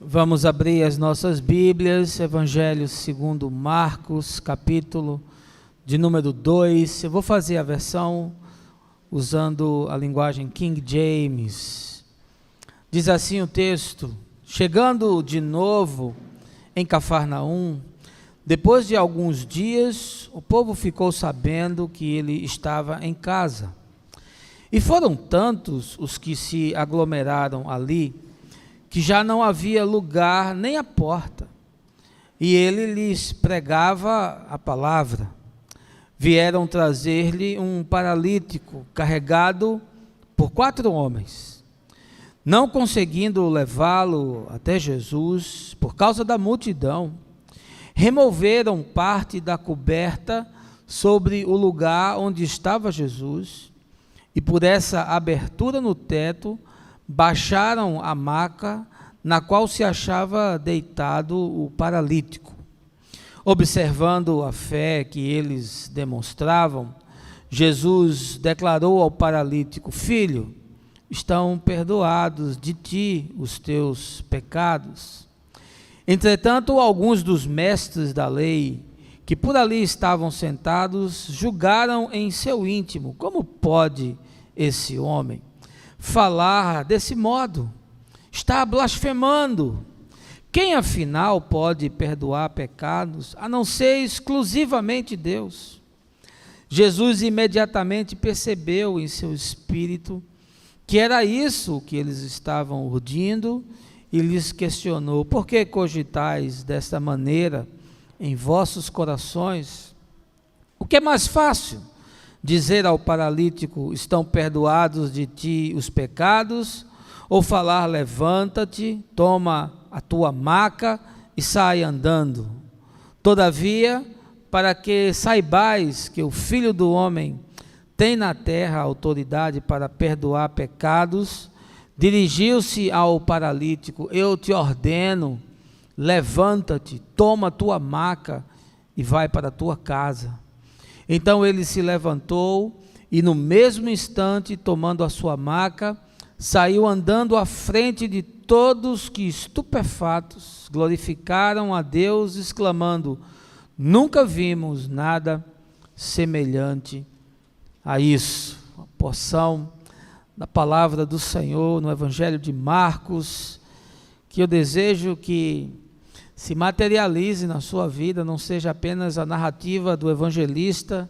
Vamos abrir as nossas Bíblias, Evangelho segundo Marcos, capítulo de número 2. Eu vou fazer a versão usando a linguagem King James. Diz assim o texto: chegando de novo em Cafarnaum, depois de alguns dias, o povo ficou sabendo que ele estava em casa. E foram tantos os que se aglomeraram ali, que já não havia lugar nem à porta, e ele lhes pregava a palavra. Vieram trazer-lhe um paralítico, carregado por 4 homens. Não conseguindo levá-lo até Jesus, por causa da multidão, removeram parte da coberta sobre o lugar onde estava Jesus, e por essa abertura no teto, baixaram a maca na qual se achava deitado o paralítico. Observando a fé que eles demonstravam, Jesus declarou ao paralítico: filho, estão perdoados de ti os teus pecados. Entretanto, alguns dos mestres da lei, que por ali estavam sentados, julgaram em seu íntimo: como pode esse homem falar desse modo? Está blasfemando. Quem afinal pode perdoar pecados, a não ser exclusivamente Deus? Jesus imediatamente percebeu em seu espírito que era isso que eles estavam urdindo e lhes questionou: por que cogitais desta maneira em vossos corações? O que é mais fácil? Dizer ao paralítico: estão perdoados de ti os pecados, ou falar: levanta-te, toma a tua maca e sai andando? Todavia, para que saibais que o Filho do Homem tem na terra autoridade para perdoar pecados, dirigiu-se ao paralítico: eu te ordeno, levanta-te, toma a tua maca e vai para a tua casa. Então ele se levantou e no mesmo instante, tomando a sua maca, saiu andando à frente de todos, que estupefatos glorificaram a Deus, exclamando: nunca vimos nada semelhante a isso. Uma porção da palavra do Senhor no Evangelho de Marcos, que eu desejo que se materialize na sua vida, não seja apenas a narrativa do evangelista,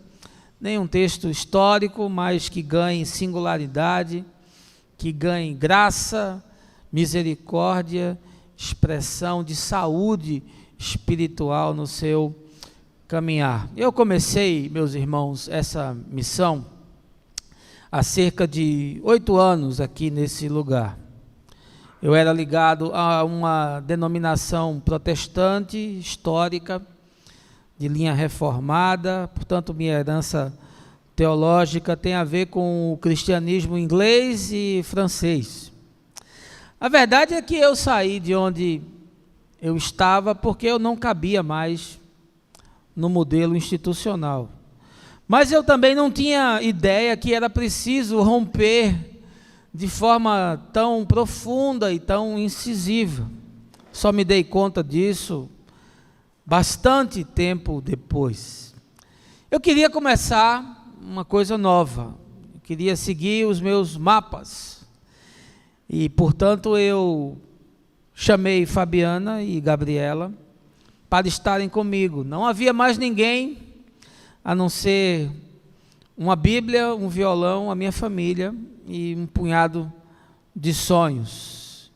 nem um texto histórico, mas que ganhe singularidade, que ganhe graça, misericórdia, expressão de saúde espiritual no seu caminhar. Eu comecei, meus irmãos, essa missão há cerca de 8 anos aqui nesse lugar. Eu era ligado a uma denominação protestante, histórica, de linha reformada, portanto minha herança teológica tem a ver com o cristianismo inglês e francês. A verdade é que eu saí de onde eu estava porque eu não cabia mais no modelo institucional. Mas eu também não tinha ideia que era preciso romper de forma tão profunda e tão incisiva. Só me dei conta disso bastante tempo depois. Eu queria começar uma coisa nova, eu queria seguir os meus mapas, e portanto eu chamei Fabiana e Gabriela para estarem comigo. Não havia mais ninguém a não ser uma Bíblia, um violão, a minha família e um punhado de sonhos.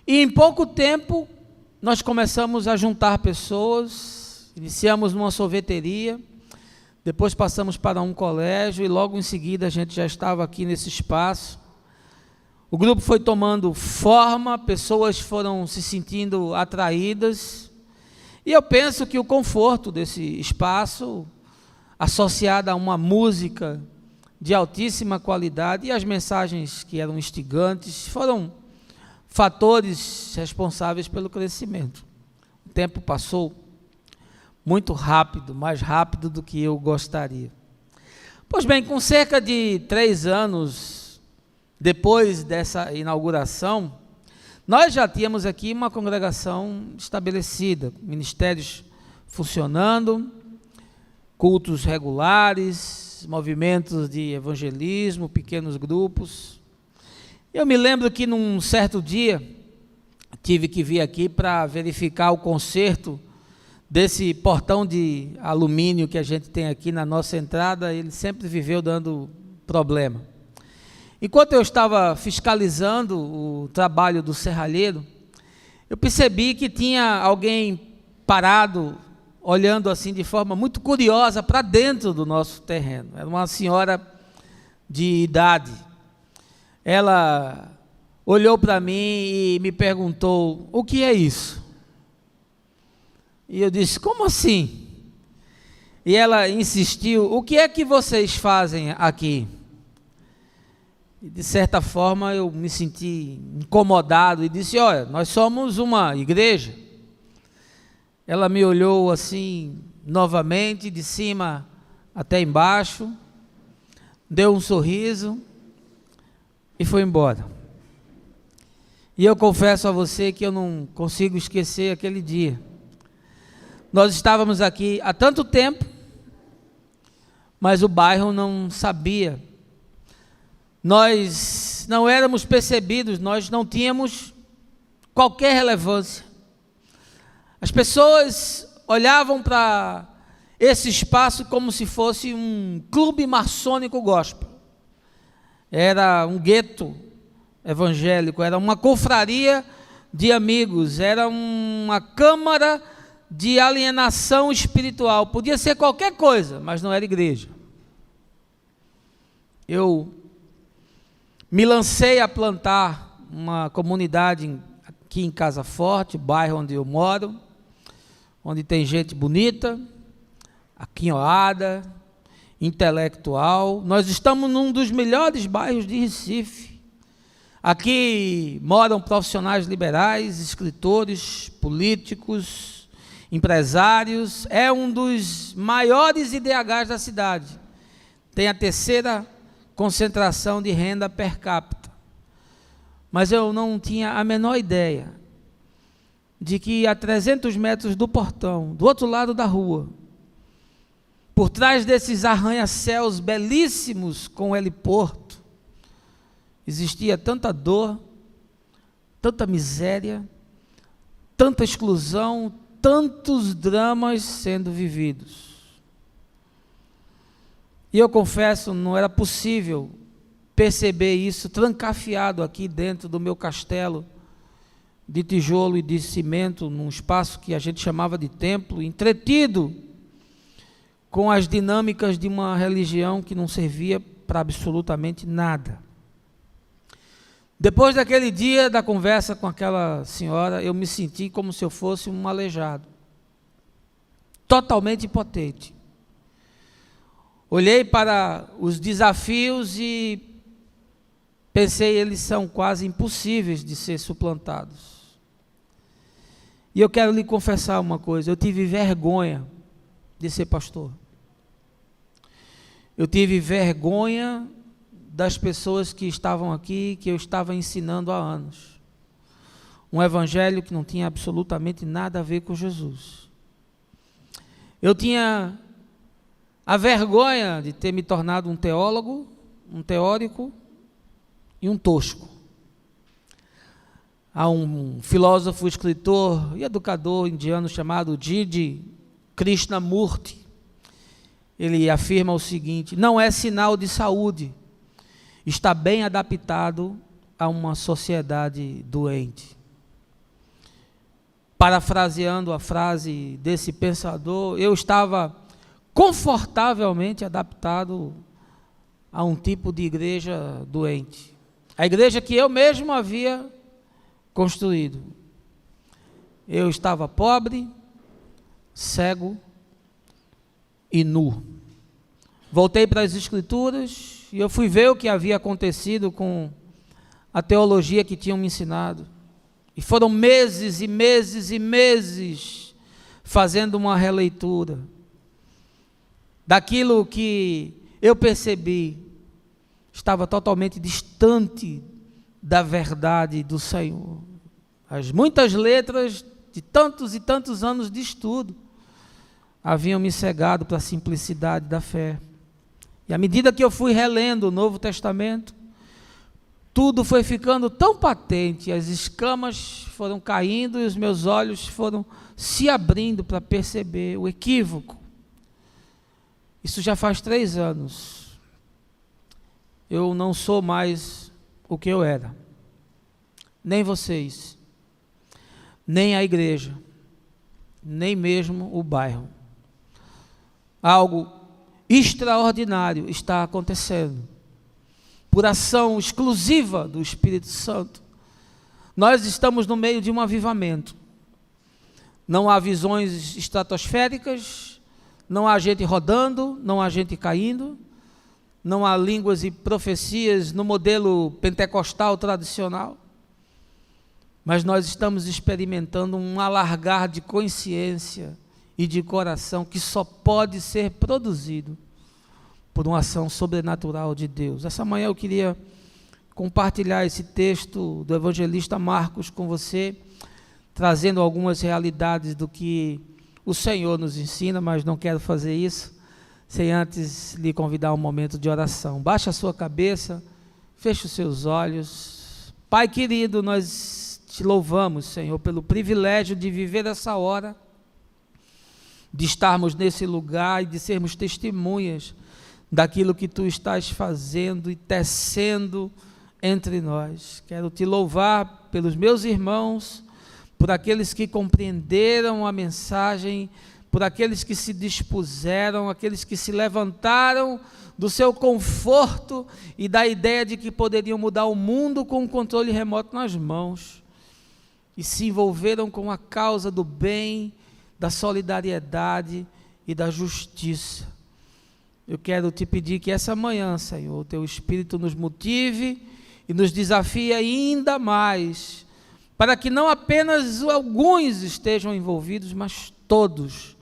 E em pouco tempo nós começamos a juntar pessoas, iniciamos numa sorveteria, depois passamos para um colégio e logo em seguida a gente já estava aqui nesse espaço. O grupo foi tomando forma, pessoas foram se sentindo atraídas, e eu penso que o conforto desse espaço, associado a uma música de altíssima qualidade e as mensagens que eram instigantes, foram fatores responsáveis pelo crescimento. O tempo passou muito rápido, mais rápido do que eu gostaria. Pois bem, com cerca de 3 anos depois dessa inauguração, Nós já tínhamos aqui uma congregação estabelecida, ministérios funcionando, cultos regulares, movimentos de evangelismo, pequenos grupos. Eu me lembro que num certo dia, tive que vir aqui para verificar o conserto desse portão de alumínio que a gente tem aqui na nossa entrada. Ele sempre viveu dando problema. Enquanto eu estava fiscalizando o trabalho do serralheiro, eu percebi que tinha alguém parado, olhando assim de forma muito curiosa para dentro do nosso terreno. Era uma senhora de idade. Ela olhou para mim e me perguntou: o que é isso? E eu disse: como assim? E ela insistiu: o que é que vocês fazem aqui? E de certa forma eu me senti incomodado e disse: olha, nós somos uma igreja. Ela me olhou assim novamente, de cima até embaixo, deu um sorriso e foi embora. E eu confesso a você que eu não consigo esquecer aquele dia. Nós estávamos aqui há tanto tempo, mas o bairro não sabia. Nós não éramos percebidos, nós não tínhamos qualquer relevância. As pessoas olhavam para esse espaço como se fosse um clube maçônico gospel. Era um gueto evangélico, era uma confraria de amigos, era uma câmara de alienação espiritual. Podia ser qualquer coisa, mas não era igreja. Eu me lancei a plantar uma comunidade aqui em Casa Forte, bairro onde eu moro, onde tem gente bonita, aquinhoada, intelectual. Nós estamos num dos melhores bairros de Recife. Aqui moram profissionais liberais, escritores, políticos, empresários. É um dos maiores IDHs da cidade. Tem a terceira concentração de renda per capita. Mas eu não tinha a menor ideia de que a 300 metros do portão, do outro lado da rua, por trás desses arranha-céus belíssimos com heliporto, existia tanta dor, tanta miséria, tanta exclusão, tantos dramas sendo vividos. E eu confesso, não era possível perceber isso trancafiado aqui dentro do meu castelo de tijolo e de cimento, num espaço que a gente chamava de templo, entretido com as dinâmicas de uma religião que não servia para absolutamente nada. Depois daquele dia da conversa com aquela senhora, eu me senti como se eu fosse um aleijado, totalmente impotente. Olhei para os desafios e pensei, eles são quase impossíveis de ser suplantados. E eu quero lhe confessar uma coisa: eu tive vergonha de ser pastor. Eu tive vergonha das pessoas que estavam aqui, que eu estava ensinando há anos. Um evangelho que não tinha absolutamente nada a ver com Jesus. Eu tinha a vergonha de ter me tornado um teólogo, um teórico e um tosco. Há um filósofo, escritor e educador indiano chamado Didi Krishnamurti. Ele afirma o seguinte: não é sinal de saúde estar bem adaptado a uma sociedade doente. Parafraseando a frase desse pensador, eu estava confortavelmente adaptado a um tipo de igreja doente. A igreja que eu mesmo havia construído. Eu estava pobre, cego e nu. Voltei para as Escrituras e eu fui ver o que havia acontecido com a teologia que tinham me ensinado. E foram meses e meses e meses fazendo uma releitura daquilo que eu percebi estava totalmente distante da verdade do Senhor. As muitas letras de tantos e tantos anos de estudo haviam me cegado para a simplicidade da fé. E à medida que eu fui relendo o Novo Testamento, tudo foi ficando tão patente, as escamas foram caindo e os meus olhos foram se abrindo para perceber o equívoco. Isso já faz 3 anos. Eu não sou mais o que eu era. Nem vocês, nem a igreja, nem mesmo o bairro. Algo extraordinário está acontecendo. Por ação exclusiva do Espírito Santo. Nós estamos no meio de um avivamento. Não há visões estratosféricas, não há gente rodando, não há gente caindo, não há línguas e profecias no modelo pentecostal tradicional. Mas nós estamos experimentando um alargar de consciência e de coração que só pode ser produzido por uma ação sobrenatural de Deus. Essa manhã eu queria compartilhar esse texto do evangelista Marcos com você, trazendo algumas realidades do que o Senhor nos ensina, mas não quero fazer isso sem antes lhe convidar a um momento de oração. Baixe a sua cabeça, feche os seus olhos. Pai querido, nós te louvamos, Senhor, pelo privilégio de viver essa hora, de estarmos nesse lugar e de sermos testemunhas daquilo que Tu estás fazendo e tecendo entre nós. Quero Te louvar pelos meus irmãos, por aqueles que compreenderam a mensagem, por aqueles que se dispuseram, aqueles que se levantaram do seu conforto e da ideia de que poderiam mudar o mundo com o controle remoto nas mãos, e se envolveram com a causa do bem, da solidariedade e da justiça. Eu quero te pedir que essa manhã, Senhor, o Teu Espírito nos motive e nos desafie ainda mais, para que não apenas alguns estejam envolvidos, mas todos,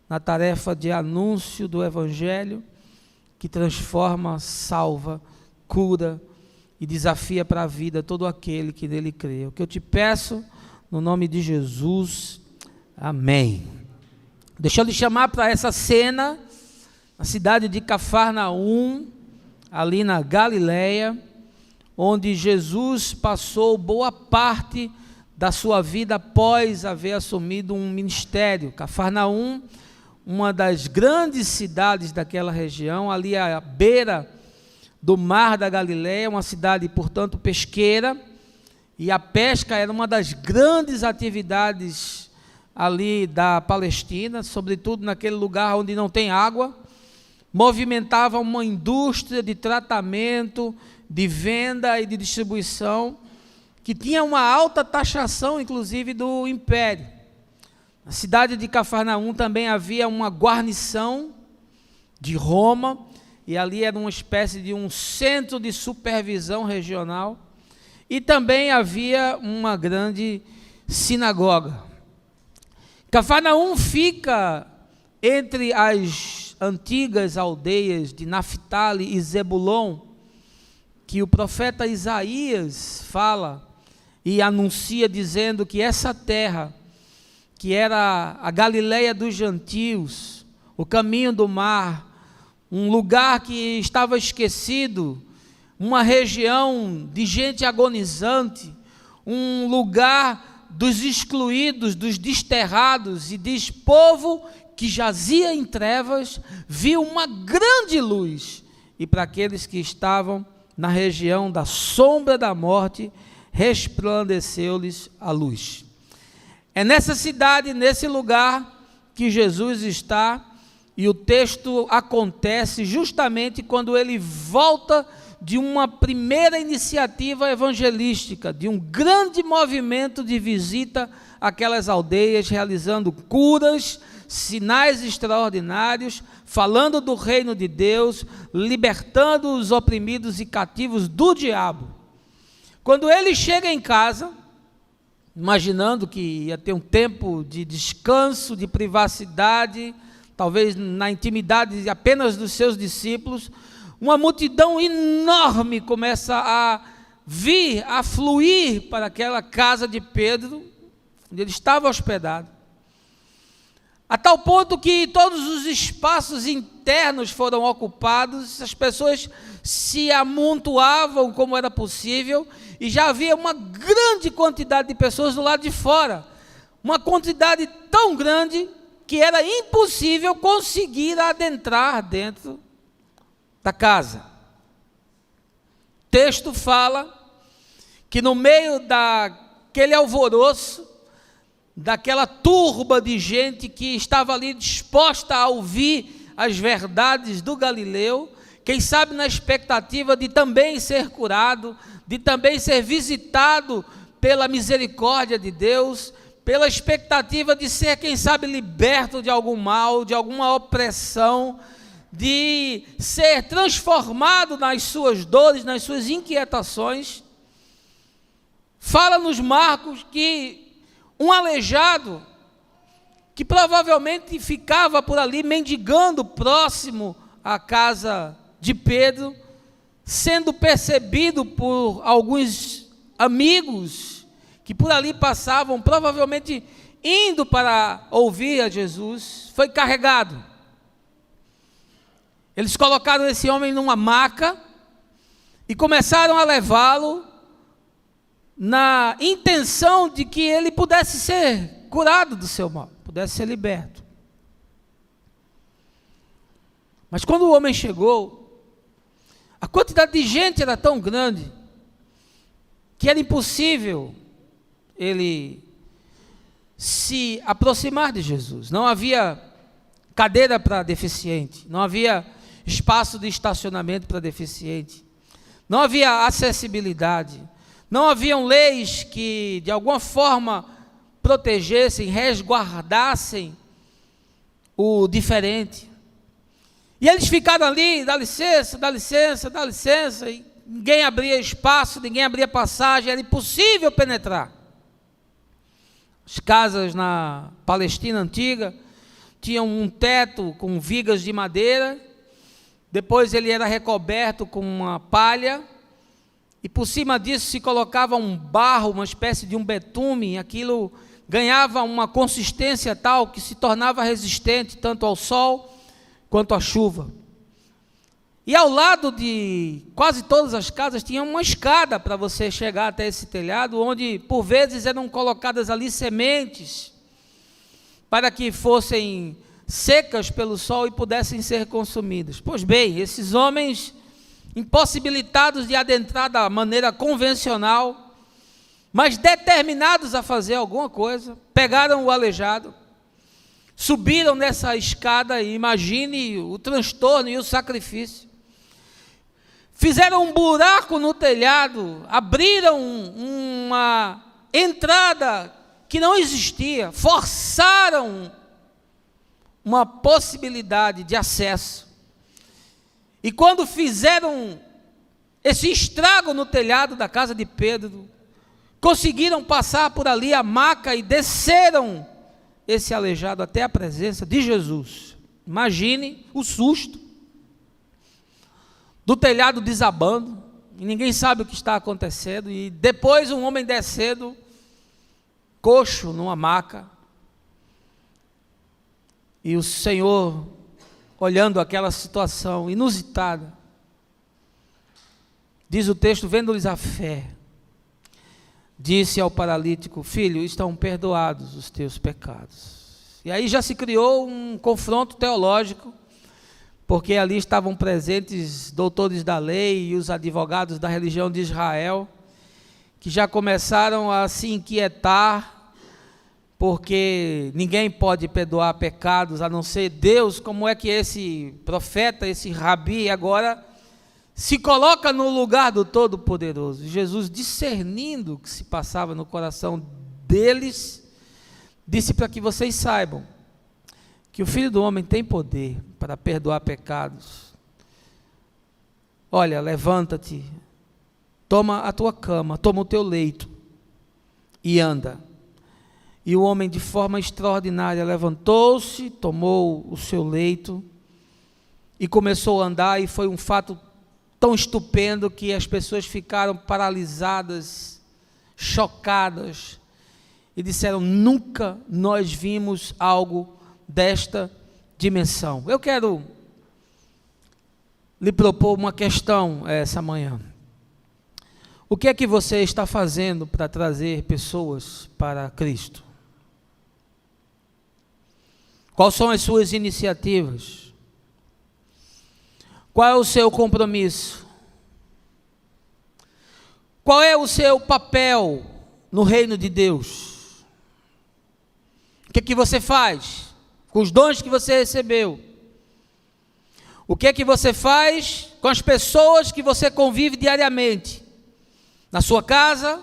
na tarefa de anúncio do Evangelho, que transforma, salva, cura e desafia para a vida todo aquele que nele crê. O que eu te peço, no nome de Jesus, amém. Deixa eu lhe chamar para essa cena, na cidade de Cafarnaum, ali na Galileia, onde Jesus passou boa parte da sua vida após haver assumido um ministério. Cafarnaum, uma das grandes cidades daquela região, ali à beira do mar da Galileia, uma cidade, portanto, pesqueira, e a pesca era uma das grandes atividades ali da Palestina, sobretudo naquele lugar onde não tem água. Movimentava uma indústria de tratamento, de venda e de distribuição, que tinha uma alta taxação, inclusive, do império. Na cidade de Cafarnaum também havia uma guarnição de Roma, e ali era uma espécie de um centro de supervisão regional, e também havia uma grande sinagoga. Cafarnaum fica entre as antigas aldeias de Naftali e Zebulon, que o profeta Isaías fala e anuncia dizendo que essa terra, que era a Galileia dos gentios, o caminho do mar, um lugar que estava esquecido, uma região de gente agonizante, um lugar dos excluídos, dos desterrados, e diz: povo que jazia em trevas, viu uma grande luz, e para aqueles que estavam na região da sombra da morte, resplandeceu-lhes a luz. É nessa cidade, nesse lugar, que Jesus está, e o texto acontece justamente quando ele volta de uma primeira iniciativa evangelística, de um grande movimento de visita àquelas aldeias, realizando curas, sinais extraordinários, falando do reino de Deus, libertando os oprimidos e cativos do diabo. Quando ele chega em casa, imaginando que ia ter um tempo de descanso, de privacidade, talvez na intimidade apenas dos seus discípulos, uma multidão enorme começa a vir a fluir para aquela casa de Pedro, onde ele estava hospedado, a tal ponto que todos os espaços internos foram ocupados, as pessoas se amontoavam como era possível, e já havia uma grande quantidade de pessoas do lado de fora, uma quantidade tão grande que era impossível conseguir adentrar dentro da casa. O texto fala que no meio daquele alvoroço, daquela turba de gente que estava ali disposta a ouvir as verdades do Galileu, quem sabe na expectativa de também ser curado, de também ser visitado pela misericórdia de Deus, pela expectativa de ser, quem sabe, liberto de algum mal, de alguma opressão, de ser transformado nas suas dores, nas suas inquietações. Fala-nos Marcos que um aleijado, que provavelmente ficava por ali mendigando próximo à casa de Pedro, sendo percebido por alguns amigos que por ali passavam, provavelmente indo para ouvir a Jesus, foi carregado. Eles colocaram esse homem numa maca e começaram a levá-lo na intenção de que ele pudesse ser curado do seu mal, pudesse ser liberto. Mas quando o homem chegou, a quantidade de gente era tão grande que era impossível ele se aproximar de Jesus. Não havia cadeira para deficiente, não havia espaço de estacionamento para deficiente, não havia acessibilidade, não haviam leis que de alguma forma protegessem, resguardassem o diferente. E eles ficaram ali, dá licença, dá licença, dá licença, e ninguém abria espaço, ninguém abria passagem, era impossível penetrar. As casas na Palestina antiga tinham um teto com vigas de madeira, depois ele era recoberto com uma palha, e por cima disso se colocava um barro, uma espécie de um betume, aquilo ganhava uma consistência tal que se tornava resistente tanto ao sol quanto à chuva. E ao lado de quase todas as casas tinha uma escada para você chegar até esse telhado, onde por vezes eram colocadas ali sementes para que fossem secas pelo sol e pudessem ser consumidas. Pois bem, esses homens, impossibilitados de adentrar da maneira convencional, mas determinados a fazer alguma coisa, pegaram o aleijado, subiram nessa escada, e imagine o transtorno e o sacrifício, fizeram um buraco no telhado, abriram uma entrada que não existia, forçaram uma possibilidade de acesso. E quando fizeram esse estrago no telhado da casa de Pedro, conseguiram passar por ali a maca e desceram esse aleijado até a presença de Jesus. Imagine o susto do telhado desabando, e ninguém sabe o que está acontecendo, e depois um homem descendo, coxo numa maca, e o Senhor olhando aquela situação inusitada, diz o texto, vendo-lhes a fé, disse ao paralítico: filho, estão perdoados os teus pecados. E aí já se criou um confronto teológico, porque ali estavam presentes doutores da lei e os advogados da religião de Israel, que já começaram a se inquietar, porque ninguém pode perdoar pecados a não ser Deus. Como é que esse profeta, esse rabi agora se coloca no lugar do Todo-Poderoso? Jesus, discernindo o que se passava no coração deles, disse: para que vocês saibam que o Filho do Homem tem poder para perdoar pecados. Olha, levanta-te, toma a tua cama, toma o teu leito e anda. E o homem, de forma extraordinária, levantou-se, tomou o seu leito e começou a andar, e foi um fato tão estupendo que as pessoas ficaram paralisadas, chocadas, e disseram: nunca nós vimos algo desta dimensão. Eu quero lhe propor uma questão essa manhã. O que é que você está fazendo para trazer pessoas para Cristo? Quais são as suas iniciativas? Qual é o seu compromisso? Qual é o seu papel no reino de Deus? O que é que você faz com os dons que você recebeu? O que é que você faz com as pessoas que você convive diariamente? Na sua casa,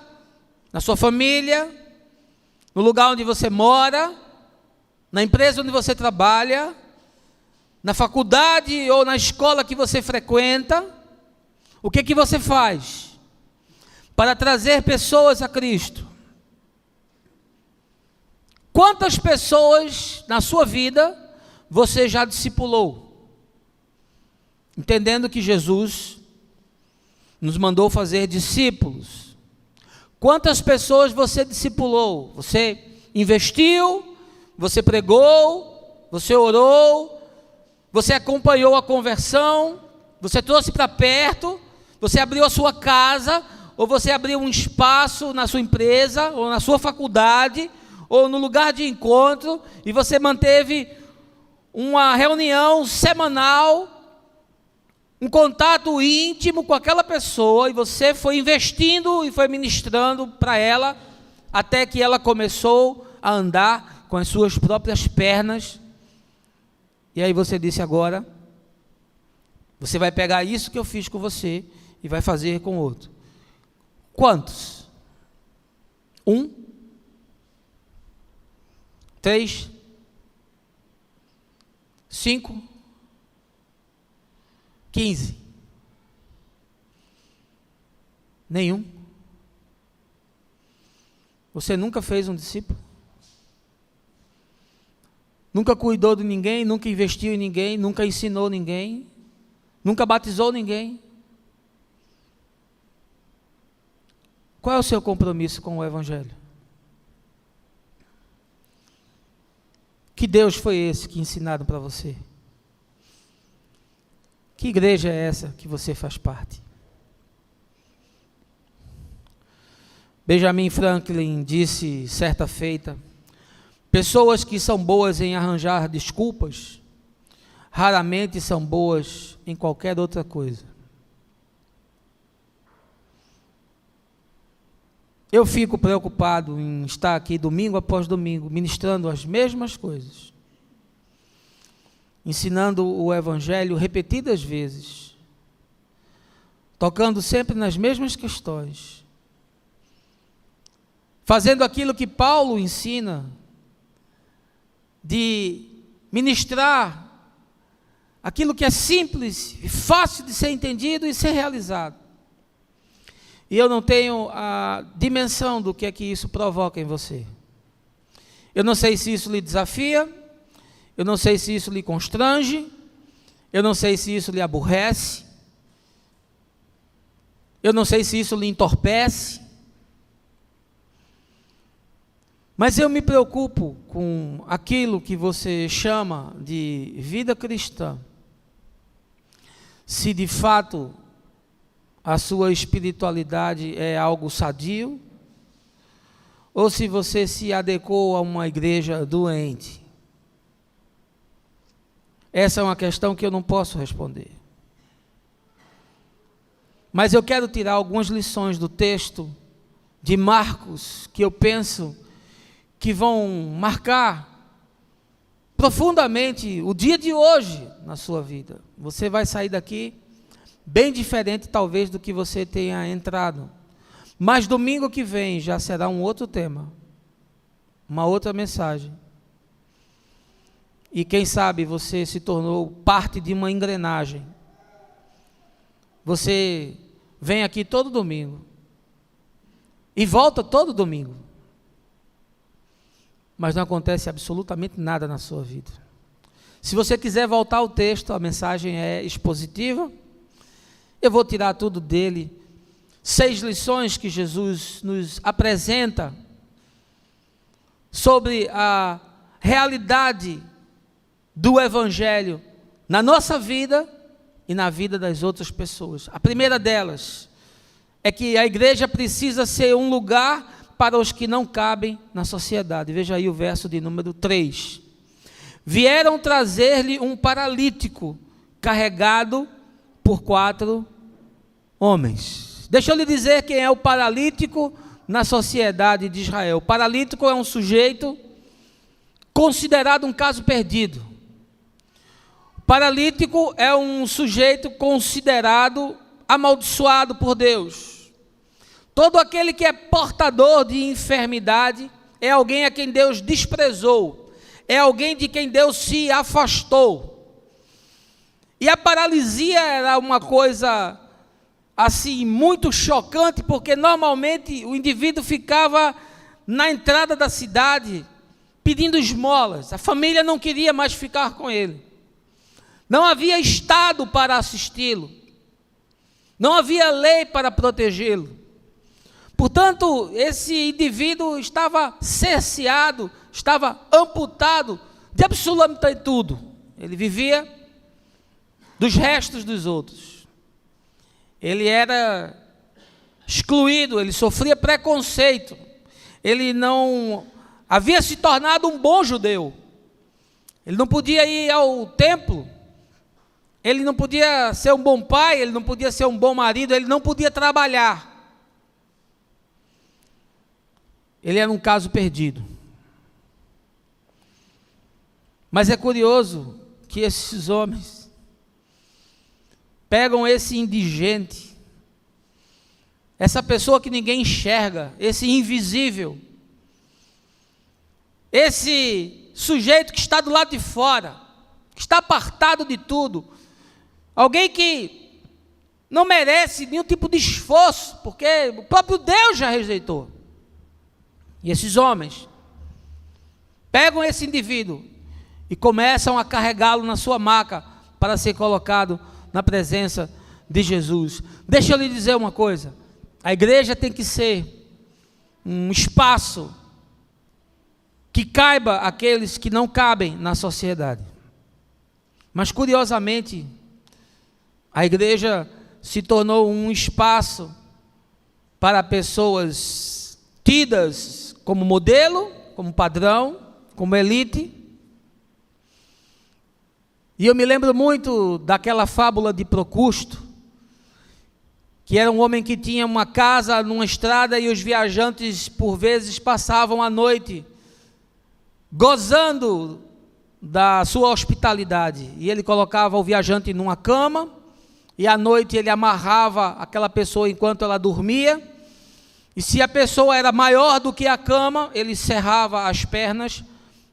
na sua família, no lugar onde você mora, na empresa onde você trabalha, na faculdade ou na escola que você frequenta. O que é que você faz para trazer pessoas a Cristo? Quantas pessoas na sua vida você já discipulou? Entendendo que Jesus nos mandou fazer discípulos. Quantas pessoas você discipulou? Você investiu, você pregou, você orou, você acompanhou a conversão, você trouxe para perto, você abriu a sua casa, ou você abriu um espaço na sua empresa, ou na sua faculdade, ou no lugar de encontro, e você manteve uma reunião semanal, um contato íntimo com aquela pessoa, e você foi investindo e foi ministrando para ela, até que ela começou a andar com as suas próprias pernas. E aí você disse: agora você vai pegar isso que eu fiz com você e vai fazer com outro. Quantos? 1? 3? 5? 15? Nenhum? Você nunca fez um discípulo? Nunca cuidou de ninguém, nunca investiu em ninguém, nunca ensinou ninguém, nunca batizou ninguém? Qual é o seu compromisso com o Evangelho? Que Deus foi esse que ensinaram para você? Que igreja é essa que você faz parte? Benjamin Franklin disse certa feita: pessoas que são boas em arranjar desculpas, raramente são boas em qualquer outra coisa. Eu fico preocupado em estar aqui domingo após domingo, ministrando as mesmas coisas, ensinando o Evangelho repetidas vezes, tocando sempre nas mesmas questões, fazendo aquilo que Paulo ensina, de ministrar aquilo que é simples e fácil de ser entendido e ser realizado. E eu não tenho a dimensão do que é que isso provoca em você. Eu não sei se isso lhe desafia, eu não sei se isso lhe constrange, eu não sei se isso lhe aborrece, eu não sei se isso lhe entorpece, mas eu me preocupo com aquilo que você chama de vida cristã, se de fato a sua espiritualidade é algo sadio, ou se você se adequou a uma igreja doente. Essa é uma questão que eu não posso responder. Mas eu quero tirar algumas lições do texto de Marcos, que eu penso que vão marcar profundamente o dia de hoje na sua vida. Você vai sair daqui bem diferente talvez do que você tenha entrado. Mas domingo que vem já será um outro tema, uma outra mensagem. E quem sabe você se tornou parte de uma engrenagem. Você vem aqui todo domingo e volta todo domingo, mas não acontece absolutamente nada na sua vida. Se você quiser voltar ao texto, a mensagem é expositiva. Eu vou tirar tudo dele. 6 lições que Jesus nos apresenta sobre a realidade do Evangelho na nossa vida e na vida das outras pessoas. A primeira delas é que a igreja precisa ser um lugar para os que não cabem na sociedade. Veja aí o verso de número 3. Vieram trazer-lhe um paralítico carregado por 4 homens. Deixa eu lhe dizer quem é o paralítico na sociedade de Israel. O paralítico é um sujeito considerado um caso perdido. O paralítico é um sujeito considerado amaldiçoado por Deus. Todo aquele que é portador de enfermidade é alguém a quem Deus desprezou, é alguém de quem Deus se afastou. E a paralisia era uma coisa assim muito chocante, porque normalmente o indivíduo ficava na entrada da cidade pedindo esmolas. A família não queria mais ficar com ele. Não havia Estado para assisti-lo. Não havia lei para protegê-lo. Portanto, esse indivíduo estava cerceado, estava amputado de absolutamente tudo. Ele vivia dos restos dos outros. Ele era excluído, ele sofria preconceito. Ele não havia se tornado um bom judeu. Ele não podia ir ao templo. Ele não podia ser um bom pai, ele não podia ser um bom marido, ele não podia trabalhar. Ele era um caso perdido. Mas é curioso que esses homens pegam esse indigente, essa pessoa que ninguém enxerga, esse invisível, esse sujeito que está do lado de fora, que está apartado de tudo, alguém que não merece nenhum tipo de esforço, porque o próprio Deus já rejeitou. E esses homens pegam esse indivíduo e começam a carregá-lo na sua maca para ser colocado na presença de Jesus. Deixa eu lhe dizer uma coisa: a igreja tem que ser um espaço que caiba aqueles que não cabem na sociedade. Mas curiosamente, a igreja se tornou um espaço para pessoas tidas como modelo, como padrão, como elite. E eu me lembro muito daquela fábula de Procusto, que era um homem que tinha uma casa numa estrada e os viajantes por vezes passavam a noite gozando da sua hospitalidade. E ele colocava o viajante numa cama e à noite ele amarrava aquela pessoa enquanto ela dormia. E se a pessoa era maior do que a cama, ele cerrava as pernas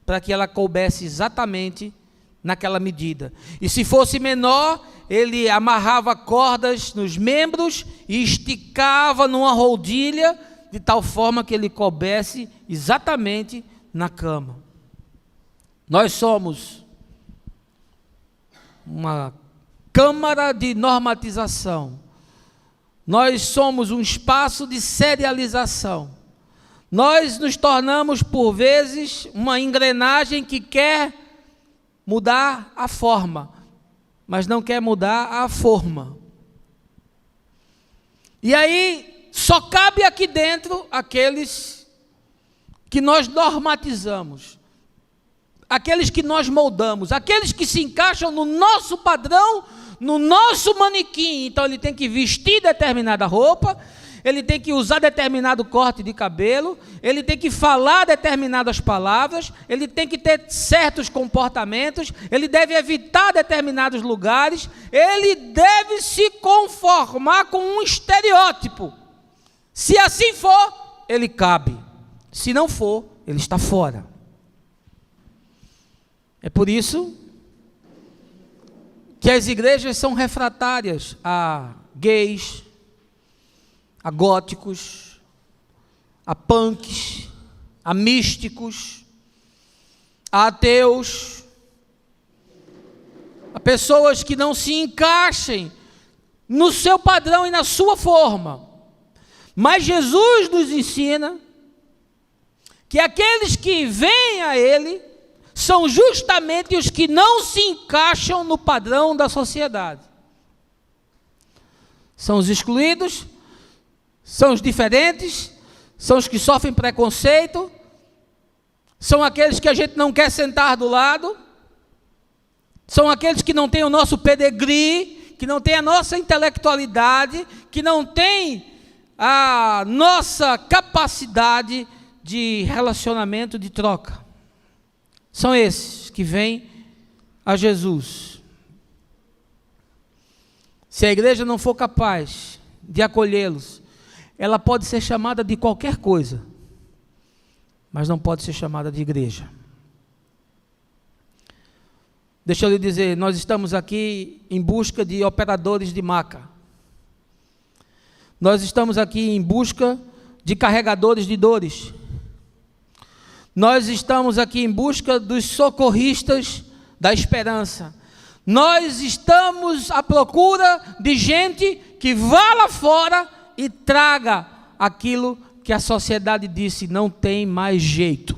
para que ela coubesse exatamente naquela medida. E se fosse menor, ele amarrava cordas nos membros e esticava numa rodilha, de tal forma que ele coubesse exatamente na cama. Nós somos uma câmara de normatização. Nós somos um espaço de serialização. Nós nos tornamos, por vezes, uma engrenagem que quer mudar a forma, mas não quer mudar a forma. E aí, só cabe aqui dentro aqueles que nós normatizamos, aqueles que nós moldamos, aqueles que se encaixam no nosso padrão, no nosso manequim. Então ele tem que vestir determinada roupa, ele tem que usar determinado corte de cabelo, ele tem que falar determinadas palavras, ele tem que ter certos comportamentos, ele deve evitar determinados lugares, ele deve se conformar com um estereótipo. Se assim for, ele cabe. Se não for, ele está fora. É por isso que as igrejas são refratárias a gays, a góticos, a punks, a místicos, a ateus, a pessoas que não se encaixem no seu padrão e na sua forma. Mas Jesus nos ensina que aqueles que vêm a Ele são justamente os que não se encaixam no padrão da sociedade. São os excluídos, são os diferentes, são os que sofrem preconceito, são aqueles que a gente não quer sentar do lado, são aqueles que não têm o nosso pedigree, que não têm a nossa intelectualidade, que não têm a nossa capacidade de relacionamento, de troca. São esses que vêm a Jesus. Se a igreja não for capaz de acolhê-los, ela pode ser chamada de qualquer coisa, mas não pode ser chamada de igreja. Deixa eu lhe dizer, nós estamos aqui em busca de operadores de maca. Nós estamos aqui em busca de carregadores de dores. Nós estamos aqui em busca dos socorristas da esperança. Nós estamos à procura de gente que vá lá fora e traga aquilo que a sociedade disse, não tem mais jeito.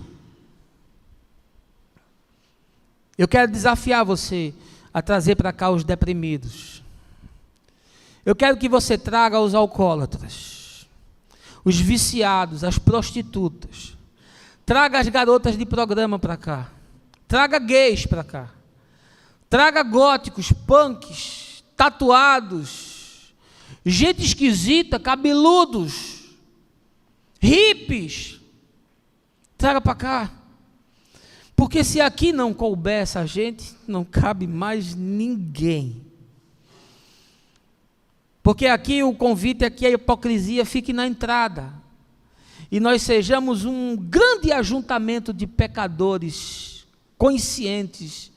Eu quero desafiar você a trazer para cá os deprimidos. Eu quero que você traga os alcoólatras, os viciados, as prostitutas. Traga as garotas de programa para cá. Traga gays para cá. Traga góticos, punks, tatuados, gente esquisita, cabeludos, hippies. Traga para cá. Porque se aqui não couber essa gente, não cabe mais ninguém. Porque aqui o convite é que a hipocrisia fique na entrada. E nós sejamos um grande ajuntamento de pecadores conscientes,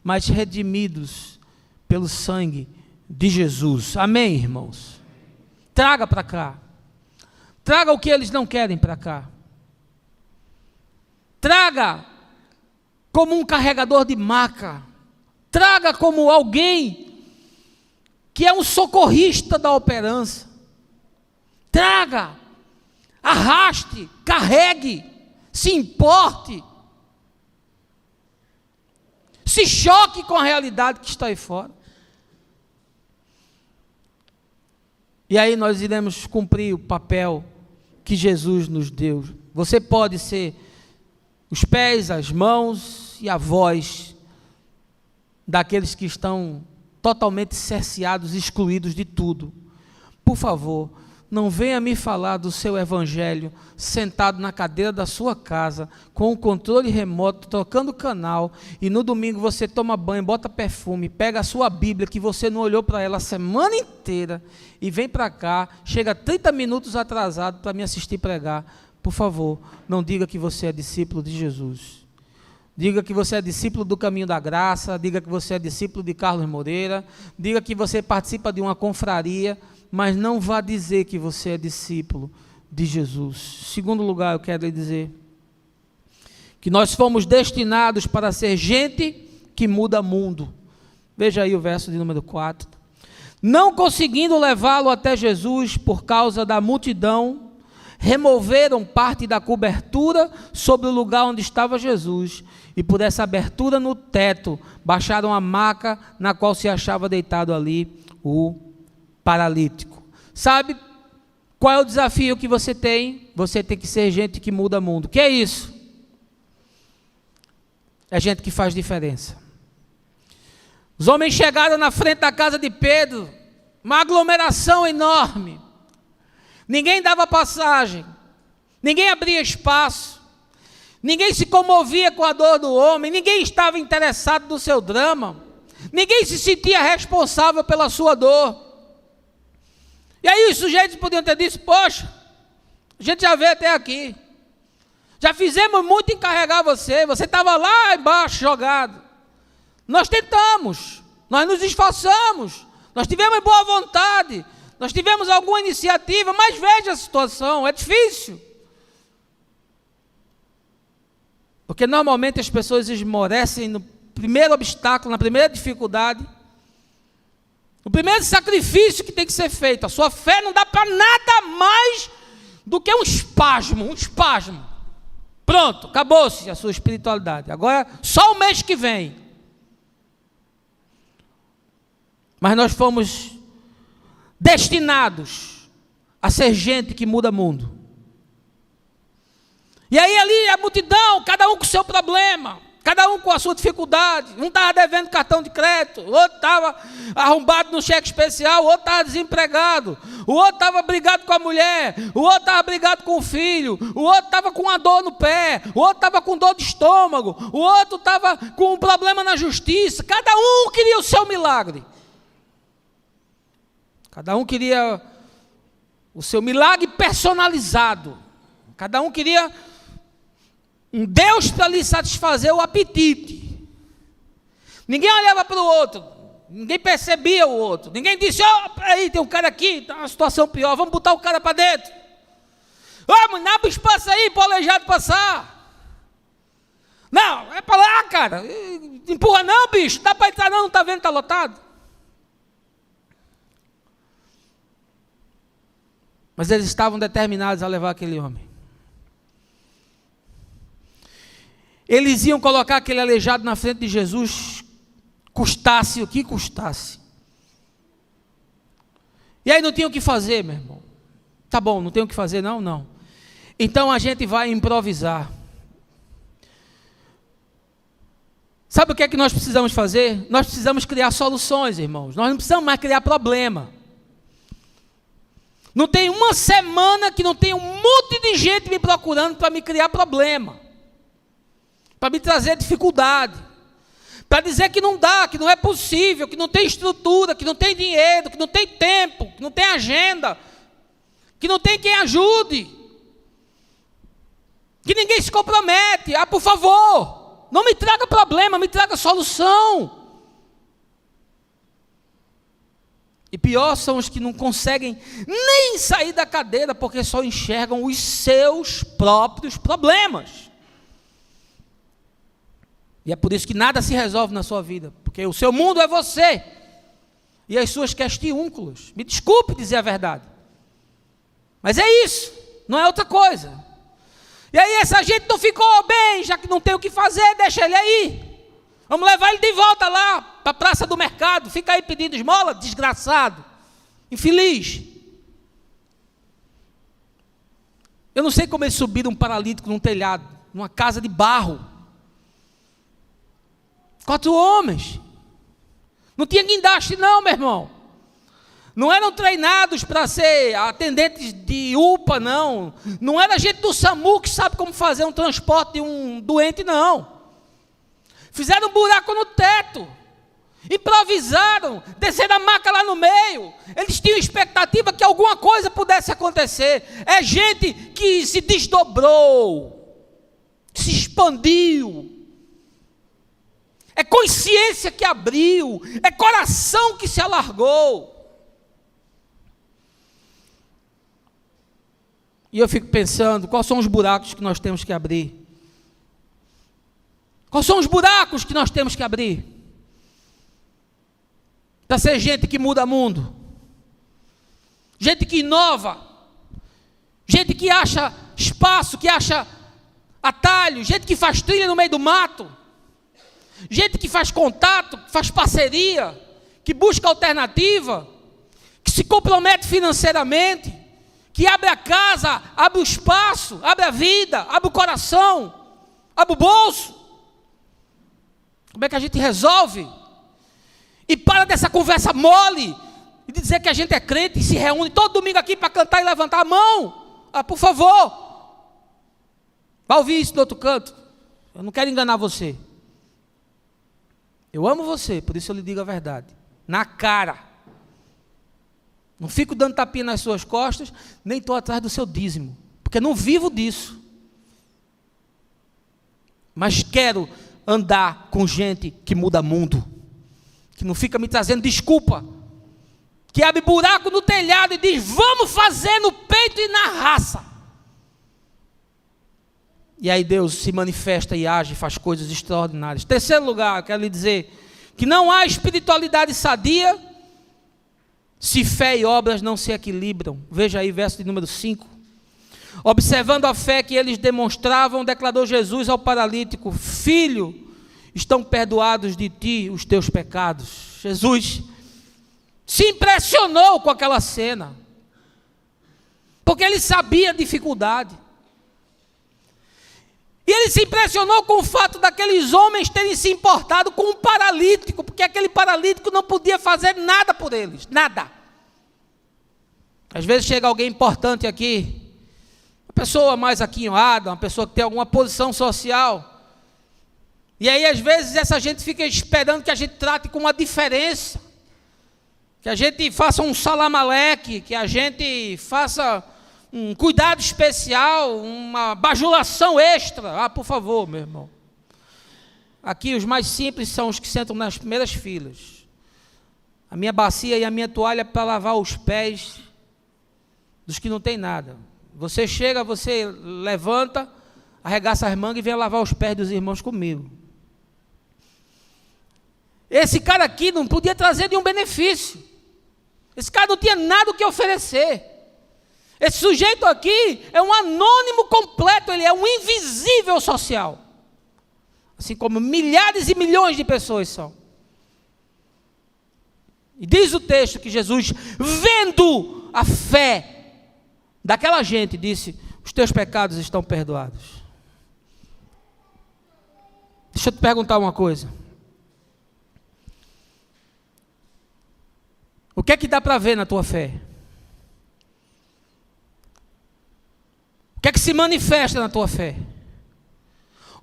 mas redimidos pelo sangue de Jesus. Amém, irmãos? Traga para cá. Traga o que eles não querem para cá. Traga como um carregador de maca. Traga como alguém que é um socorrista da operança. Traga, arraste, carregue, se importe, se choque com a realidade que está aí fora. E aí nós iremos cumprir o papel que Jesus nos deu. Você pode ser os pés, as mãos e a voz daqueles que estão totalmente cerceados, excluídos de tudo. Por favor, não venha me falar do seu evangelho sentado na cadeira da sua casa, com o controle remoto, trocando canal, e no domingo você toma banho, bota perfume, pega a sua Bíblia, que você não olhou para ela a semana inteira, e vem para cá, chega 30 minutos atrasado para me assistir pregar. Por favor, não diga que você é discípulo de Jesus. Diga que você é discípulo do Caminho da Graça, diga que você é discípulo de Carlos Moreira, diga que você participa de uma confraria, mas não vá dizer que você é discípulo de Jesus. Segundo lugar, eu quero lhe dizer que nós fomos destinados para ser gente que muda mundo. Veja aí o verso de número 4. Não conseguindo levá-lo até Jesus por causa da multidão, removeram parte da cobertura sobre o lugar onde estava Jesus, e por essa abertura no teto, baixaram a maca na qual se achava deitado ali o paralítico. Sabe qual é o desafio que você tem? Você tem que ser gente que muda mundo. O que é isso? É gente que faz diferença. Os homens chegaram na frente da casa de Pedro, uma aglomeração enorme. Ninguém dava passagem, ninguém abria espaço, ninguém se comovia com a dor do homem, ninguém estava interessado no seu drama, ninguém se sentia responsável pela sua dor. E aí os sujeitos podiam ter dito: poxa, a gente já veio até aqui, já fizemos muito em carregar você, você estava lá embaixo jogado, nós tentamos, nós nos esforçamos, nós tivemos boa vontade, nós tivemos alguma iniciativa, mas veja a situação, é difícil. Porque normalmente as pessoas esmorecem no primeiro obstáculo, na primeira dificuldade, O primeiro sacrifício que tem que ser feito. A sua fé não dá para nada mais do que um espasmo. Um espasmo. Pronto, acabou-se a sua espiritualidade. Agora, só o mês que vem. Mas nós fomos destinados a ser gente que muda mundo. E aí ali a multidão, cada um com o seu problema, cada um com a sua dificuldade. Um estava devendo cartão de crédito, o outro estava arrombado no cheque especial, o outro estava desempregado, o outro estava brigado com a mulher, o outro estava brigado com o filho, o outro estava com uma dor no pé, o outro estava com dor de estômago, o outro estava com um problema na justiça. Cada um queria o seu milagre. Cada um queria o seu milagre personalizado. Cada um queria um Deus para lhe satisfazer o apetite. Ninguém olhava para o outro, ninguém percebia o outro, ninguém disse: ó, peraí, tem um cara aqui, está uma situação pior, vamos botar o cara para dentro. Vamos, abre espaço aí para o aleijado passar. Não, é para lá, cara, empurra não, bicho, não dá para entrar não está vendo, está lotado. Mas eles estavam determinados a levar aquele homem. Eles iam colocar aquele aleijado na frente de Jesus, custasse o que custasse. E aí não tinha o que fazer, meu irmão. Tá bom, não tem o que fazer, não? Não. Então a gente vai improvisar. Sabe o que é que nós precisamos fazer? Nós precisamos criar soluções, irmãos. Nós não precisamos mais criar problema. Não tem uma semana que não tem um monte de gente me procurando para me criar problema, para me trazer dificuldade, para dizer que não dá, que não é possível, que não tem estrutura, que não tem dinheiro, que não tem tempo, que não tem agenda, que não tem quem ajude, que ninguém se compromete. Ah, por favor, não me traga problema, me traga solução. E pior são os que não conseguem nem sair da cadeira porque só enxergam os seus próprios problemas. E é por isso que nada se resolve na sua vida, porque o seu mundo é você e as suas questiúnculos. Me desculpe dizer a verdade, mas é isso, não é outra coisa. E aí essa gente não ficou bem, já que não tem o que fazer, deixa ele aí. Vamos levar ele de volta lá para a praça do mercado. Fica aí pedindo esmola, desgraçado, infeliz. Eu não sei como eles subiram um paralítico num telhado, numa casa de barro. 4 homens. Não tinha guindaste não, meu irmão. Não eram treinados para ser atendentes de UPA, não. Não era gente do SAMU que sabe como fazer um transporte de um doente, não. Fizeram um buraco no teto, improvisaram, desceram a maca lá no meio. Eles tinham expectativa que alguma coisa pudesse acontecer. É gente que se desdobrou, se expandiu. É consciência que abriu, é coração que se alargou. E eu fico pensando, quais são os buracos que nós temos que abrir? Quais são os buracos que nós temos que abrir? Para ser gente que muda mundo. Gente que inova. Gente que acha espaço, que acha atalho. Gente que faz trilha no meio do mato. Gente que faz contato, que faz parceria, que busca alternativa, que se compromete financeiramente, que abre a casa, abre o espaço, abre a vida, abre o coração, abre o bolso. Como é que a gente resolve? E para dessa conversa mole e dizer que a gente é crente e se reúne todo domingo aqui para cantar e levantar a mão. Ah, por favor, vai ouvir isso do outro canto. Eu não quero enganar você. Eu amo você, por isso eu lhe digo a verdade. Na cara. Não fico dando tapinha nas suas costas, nem estou atrás do seu dízimo, porque não vivo disso. Mas quero andar com gente que muda mundo, que não fica me trazendo desculpa, que abre buraco no telhado e diz: vamos fazer no peito e na raça. E aí Deus se manifesta e age, faz coisas extraordinárias. Terceiro lugar, eu quero lhe dizer que não há espiritualidade sadia se fé e obras não se equilibram. Veja aí, verso de número 5. Observando a fé que eles demonstravam, declarou Jesus ao paralítico: Filho, estão perdoados de ti os teus pecados. Jesus se impressionou com aquela cena, porque ele sabia a dificuldade. E ele se impressionou com o fato daqueles homens terem se importado com um paralítico, porque aquele paralítico não podia fazer nada por eles, nada. Às vezes chega alguém importante aqui, uma pessoa mais aquinhoada, uma pessoa que tem alguma posição social, e aí às vezes essa gente fica esperando que a gente trate com uma diferença, que a gente faça um salamaleque, que a gente faça um cuidado especial, uma bajulação extra. Por favor, meu irmão. Aqui os mais simples são os que sentam nas primeiras filas. A minha bacia e a minha toalha para lavar os pés dos que não tem nada. Você chega, você levanta, arregaça as mangas e vem lavar os pés dos irmãos comigo. Esse cara aqui não podia trazer nenhum benefício. Esse cara não tinha nada o que oferecer. Esse sujeito aqui é um anônimo completo, ele é um invisível social. Assim como milhares e milhões de pessoas são. E diz o texto que Jesus, vendo a fé daquela gente, disse: os teus pecados estão perdoados. Deixa eu te perguntar uma coisa. O que é que dá para ver na tua fé? O que é que se manifesta na tua fé?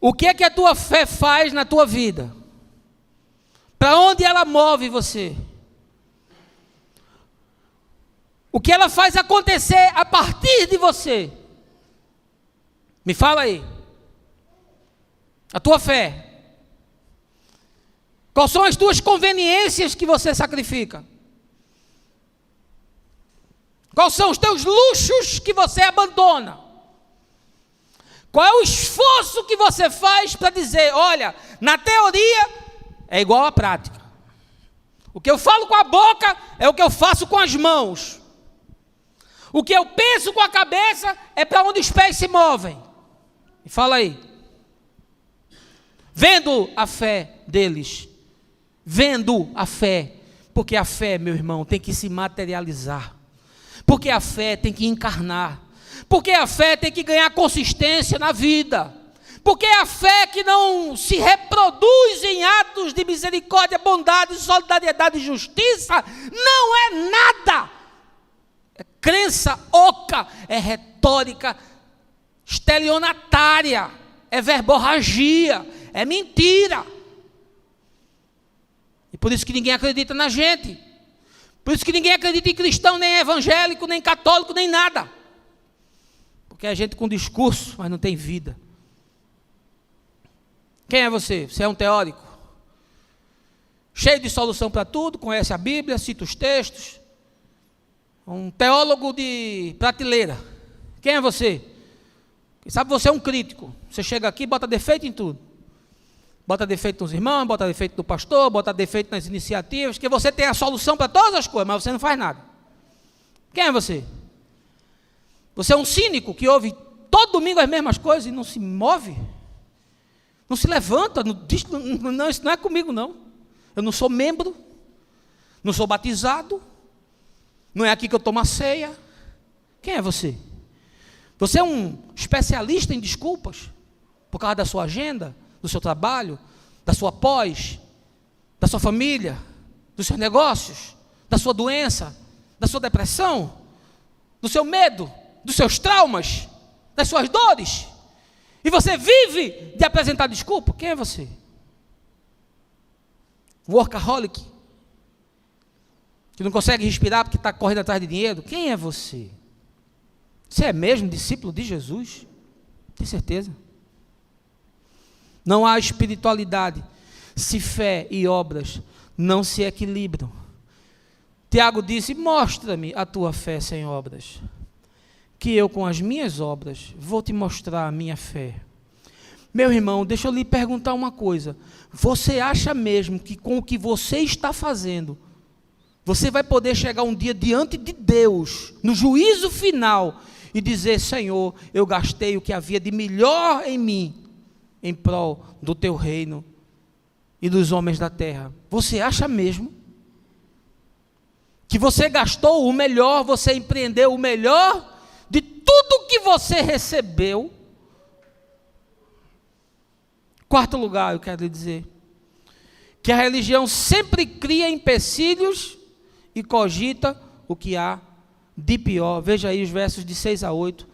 O que é que a tua fé faz na tua vida? Para onde ela move você? O que ela faz acontecer a partir de você? Me fala aí. A tua fé. Quais são as tuas conveniências que você sacrifica? Quais são os teus luxos que você abandona? Qual é o esforço que você faz para dizer: olha, na teoria é igual à prática. O que eu falo com a boca é o que eu faço com as mãos. O que eu penso com a cabeça é para onde os pés se movem. E fala aí. Vendo a fé deles. Vendo a fé. Porque a fé, meu irmão, tem que se materializar. Porque a fé tem que encarnar. Porque a fé tem que ganhar consistência na vida. Porque a fé que não se reproduz em atos de misericórdia, bondade, solidariedade e justiça, não é nada. É crença oca, é retórica estelionatária, é verborragia, é mentira. E por isso que ninguém acredita na gente. Por isso que ninguém acredita em cristão, nem evangélico, nem católico, nem nada. Porque é gente com discurso, mas não tem vida. Quem é você? Você é um teórico? Cheio de solução para tudo, conhece a Bíblia, cita os textos. Um teólogo de prateleira. Quem é você? Quem sabe você é um crítico. Você chega aqui e bota defeito em tudo. Bota defeito nos irmãos, bota defeito no pastor, bota defeito nas iniciativas, que você tem a solução para todas as coisas, mas você não faz nada. Quem é você? Você é um cínico que ouve todo domingo as mesmas coisas e não se move? Não se levanta, não diz, não, isso não é comigo não. Eu não sou membro, não sou batizado, não é aqui que eu tomo a ceia. Quem é você? Você é um especialista em desculpas, por causa da sua agenda, do seu trabalho, da sua pós, da sua família, dos seus negócios, da sua doença, da sua depressão, do seu medo, dos seus traumas, das suas dores, e você vive de apresentar desculpa. Quem é você? Workaholic, que não consegue respirar porque está correndo atrás de dinheiro. Quem é você? Você é mesmo discípulo de Jesus? Tem certeza? Não há espiritualidade se fé e obras não se equilibram. Tiago disse: mostra-me a tua fé sem obras, que eu com as minhas obras vou te mostrar a minha fé. Meu irmão, deixa eu lhe perguntar uma coisa. Você acha mesmo que com o que você está fazendo, você vai poder chegar um dia diante de Deus, no juízo final, e dizer: Senhor, eu gastei o que havia de melhor em mim, em prol do teu reino e dos homens da terra. Você acha mesmo que você gastou o melhor, você empreendeu o melhor de tudo que você recebeu? Quarto lugar, eu quero lhe dizer que a religião sempre cria empecilhos e cogita o que há de pior. Veja aí os versos de 6 a 8.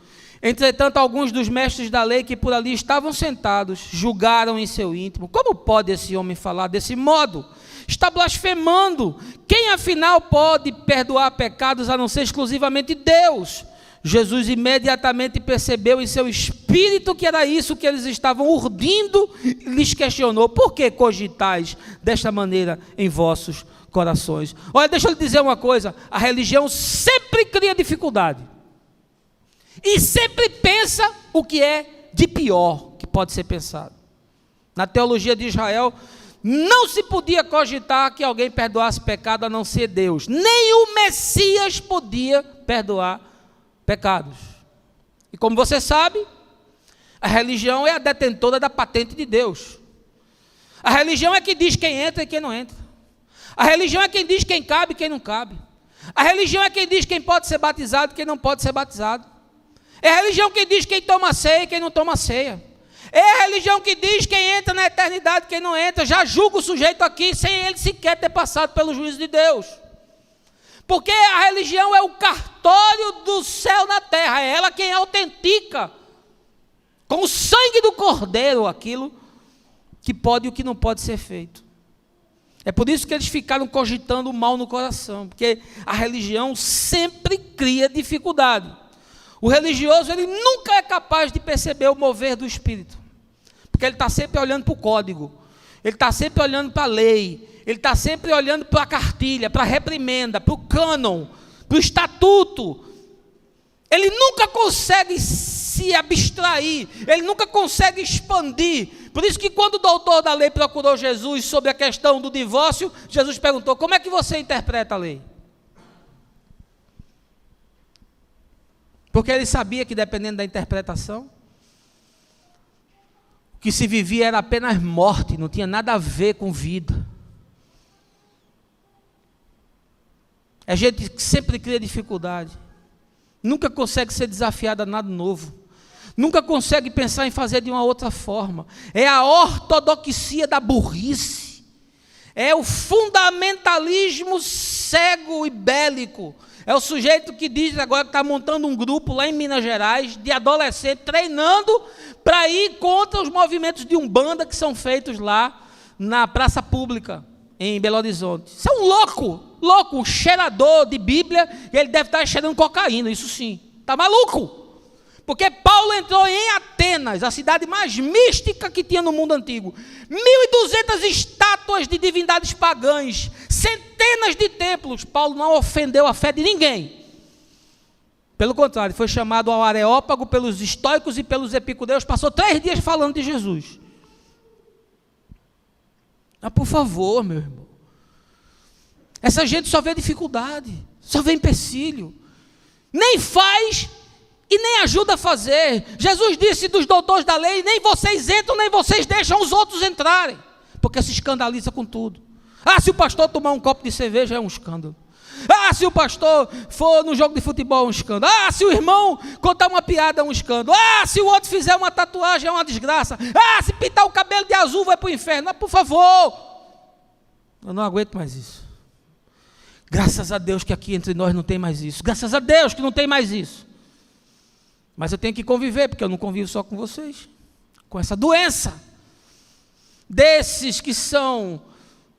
Entretanto, alguns dos mestres da lei que por ali estavam sentados, julgaram em seu íntimo: como pode esse homem falar desse modo? Está blasfemando. Quem afinal pode perdoar pecados a não ser exclusivamente Deus? Jesus imediatamente percebeu em seu espírito que era isso que eles estavam urdindo e lhes questionou: por que cogitais desta maneira em vossos corações? Olha, deixa eu lhe dizer uma coisa: a religião sempre cria dificuldade e sempre pensa o que é de pior que pode ser pensado. Na teologia de Israel, não se podia cogitar que alguém perdoasse pecado a não ser Deus. Nem o Messias podia perdoar pecados. E como você sabe, a religião é a detentora da patente de Deus. A religião é que diz quem entra e quem não entra. A religião é quem diz quem cabe e quem não cabe. A religião é quem diz quem pode ser batizado e quem não pode ser batizado. É a religião que diz quem toma ceia e quem não toma ceia. É a religião que diz quem entra na eternidade e quem não entra. Já julga o sujeito aqui sem ele sequer ter passado pelo juízo de Deus. Porque a religião é o cartório do céu na terra. É ela quem autentica com o sangue do cordeiro aquilo que pode e o que não pode ser feito. É por isso que eles ficaram cogitando o mal no coração, porque a religião sempre cria dificuldade. O religioso, ele nunca é capaz de perceber o mover do Espírito, porque ele está sempre olhando para o código, ele está sempre olhando para a lei, ele está sempre olhando para a cartilha, para a reprimenda, para o cânon, para o estatuto. Ele nunca consegue se abstrair, ele nunca consegue expandir. Por isso que quando o doutor da lei procurou Jesus sobre a questão do divórcio, Jesus perguntou: como é que você interpreta a lei? Porque ele sabia que, dependendo da interpretação, o que se vivia era apenas morte, não tinha nada a ver com vida. É gente que sempre cria dificuldade, nunca consegue ser desafiada a nada novo, nunca consegue pensar em fazer de uma outra forma. É a ortodoxia da burrice, é o fundamentalismo cego e bélico. É o sujeito que diz agora que está montando um grupo lá em Minas Gerais de adolescente treinando para ir contra os movimentos de Umbanda que são feitos lá na praça pública em Belo Horizonte. Isso é um louco, um cheirador de Bíblia, e ele deve estar cheirando cocaína, isso sim, está maluco. Porque Paulo entrou em Atenas, a cidade mais mística que tinha no mundo antigo. 1.200 estátuas de divindades pagãs, centenas de templos. Paulo não ofendeu a fé de ninguém. Pelo contrário, foi chamado ao Areópago pelos estoicos e pelos epicureus, passou 3 dias falando de Jesus. Mas por favor, meu irmão, essa gente só vê dificuldade, só vê empecilho, nem faz e nem ajuda a fazer. Jesus disse dos doutores da lei: nem vocês entram, nem vocês deixam os outros entrarem, porque se escandaliza com tudo. Ah, se o pastor tomar um copo de cerveja é um escândalo. Ah, se o pastor for no jogo de futebol é um escândalo. Ah, se o irmão contar uma piada é um escândalo. Ah, se o outro fizer uma tatuagem é uma desgraça. Ah, se pintar o cabelo de azul vai para o inferno. Mas por favor, eu não aguento mais isso. Graças a Deus que aqui entre nós não tem mais isso. Graças a Deus que não tem mais isso. Mas eu tenho que conviver, porque eu não convivo só com vocês, com essa doença desses que são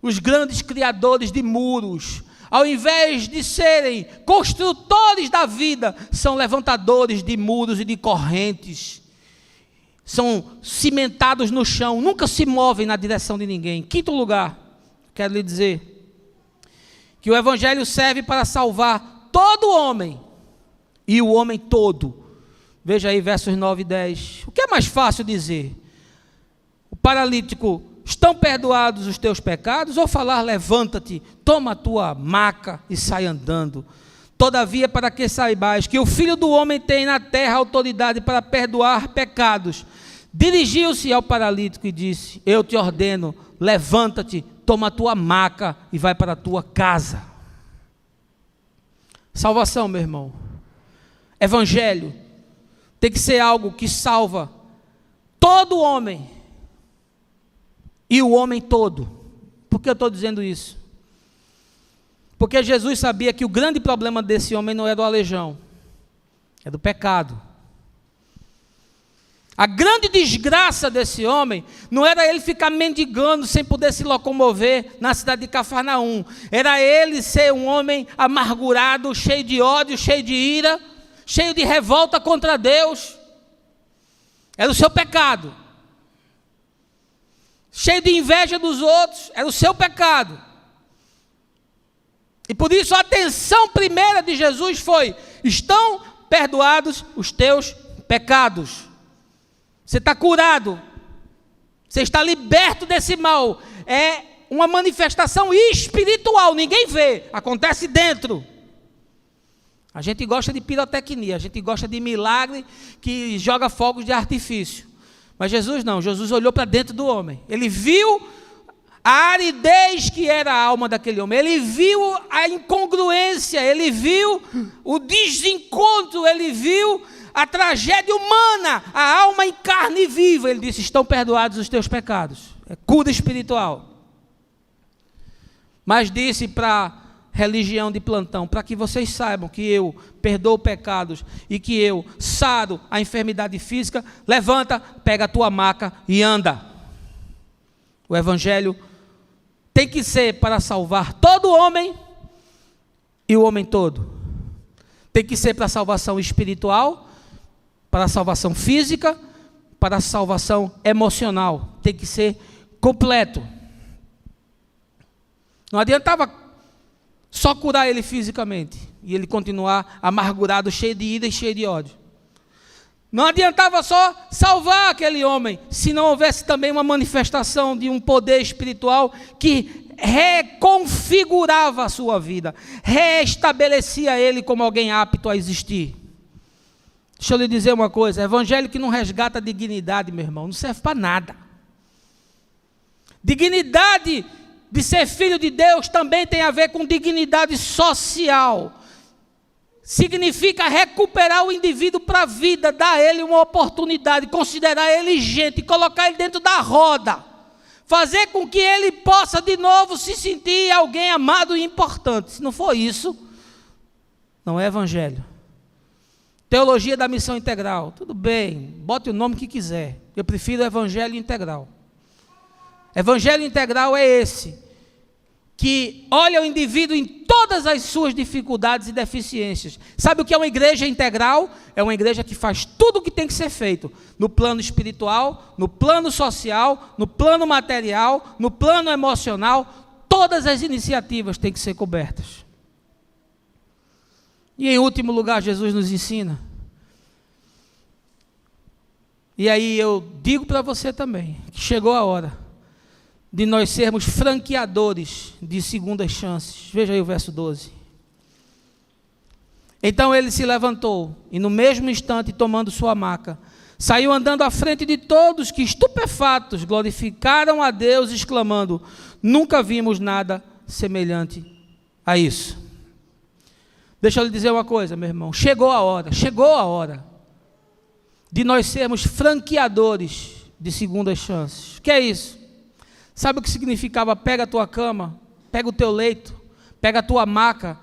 os grandes criadores de muros. Ao invés de serem construtores da vida, são levantadores de muros e de correntes. São cimentados no chão, nunca se movem na direção de ninguém. Quinto lugar, quero lhe dizer que o Evangelho serve para salvar todo homem e o homem todo. Veja aí versos 9 e 10. O que é mais fácil dizer? O paralítico estão perdoados os teus pecados, ou falar, levanta-te, toma a tua maca e sai andando. Todavia, para que saibais que o Filho do Homem tem na terra autoridade para perdoar pecados, dirigiu-se ao paralítico e disse: eu te ordeno, levanta-te, toma a tua maca e vai para a tua casa. Salvação, meu irmão, evangelho tem que ser algo que salva todo homem e o homem todo. Por que eu estou dizendo isso? Porque Jesus sabia que o grande problema desse homem não é do aleijão, é do pecado. A grande desgraça desse homem não era ele ficar mendigando sem poder se locomover na cidade de Cafarnaum. Era ele ser um homem amargurado, cheio de ódio, cheio de ira, cheio de revolta contra Deus. Era o seu pecado. Cheio de inveja dos outros, era o seu pecado. E por isso a atenção primeira de Jesus foi: estão perdoados os teus pecados. Você está curado, você está liberto desse mal. É uma manifestação espiritual, ninguém vê, acontece dentro. A gente gosta de pirotecnia, a gente gosta de milagre que joga fogos de artifício. Mas Jesus não, Jesus olhou para dentro do homem. Ele viu a aridez que era a alma daquele homem. Ele viu a incongruência, ele viu o desencontro, ele viu a tragédia humana, a alma em carne viva. Ele disse: estão perdoados os teus pecados. É cura espiritual. Mas disse para religião de plantão: para que vocês saibam que eu perdoo pecados e que eu saro a enfermidade física, levanta, pega a tua maca e anda. O evangelho tem que ser para salvar todo homem e o homem todo. Tem que ser para a salvação espiritual, para a salvação física, para a salvação emocional. Tem que ser completo. Não adiantava só curar ele fisicamente e ele continuar amargurado, cheio de ira e cheio de ódio. Não adiantava só salvar aquele homem, se não houvesse também uma manifestação de um poder espiritual que reconfigurava a sua vida, reestabelecia ele como alguém apto a existir. Deixa eu lhe dizer uma coisa: evangelho que não resgata a dignidade, meu irmão, não serve para nada. Dignidade de ser filho de Deus também tem a ver com dignidade social. Significa recuperar o indivíduo para a vida, dar a ele uma oportunidade, considerar ele gente, colocar ele dentro da roda, fazer com que ele possa de novo se sentir alguém amado e importante. Se não for isso, não é evangelho. Teologia da missão integral, tudo bem, bote o nome que quiser, eu prefiro o evangelho integral. Evangelho integral é esse, que olha o indivíduo em todas as suas dificuldades e deficiências. Sabe o que é uma igreja integral? É uma igreja que faz tudo o que tem que ser feito, no plano espiritual, no plano social, no plano material, no plano emocional. Todas as iniciativas têm que ser cobertas. E em último lugar, Jesus nos ensina, e aí eu digo para você também, que chegou a hora de nós sermos franqueadores de segundas chances. Veja aí o verso 12. Então ele se levantou, e no mesmo instante, tomando sua maca, saiu andando à frente de todos, que estupefatos glorificaram a Deus, exclamando: nunca vimos nada semelhante a isso. Deixa eu lhe dizer uma coisa, meu irmão, chegou a hora de nós sermos franqueadores de segundas chances. O que é isso? Sabe o que significava? Pega a tua cama, pega o teu leito, pega a tua maca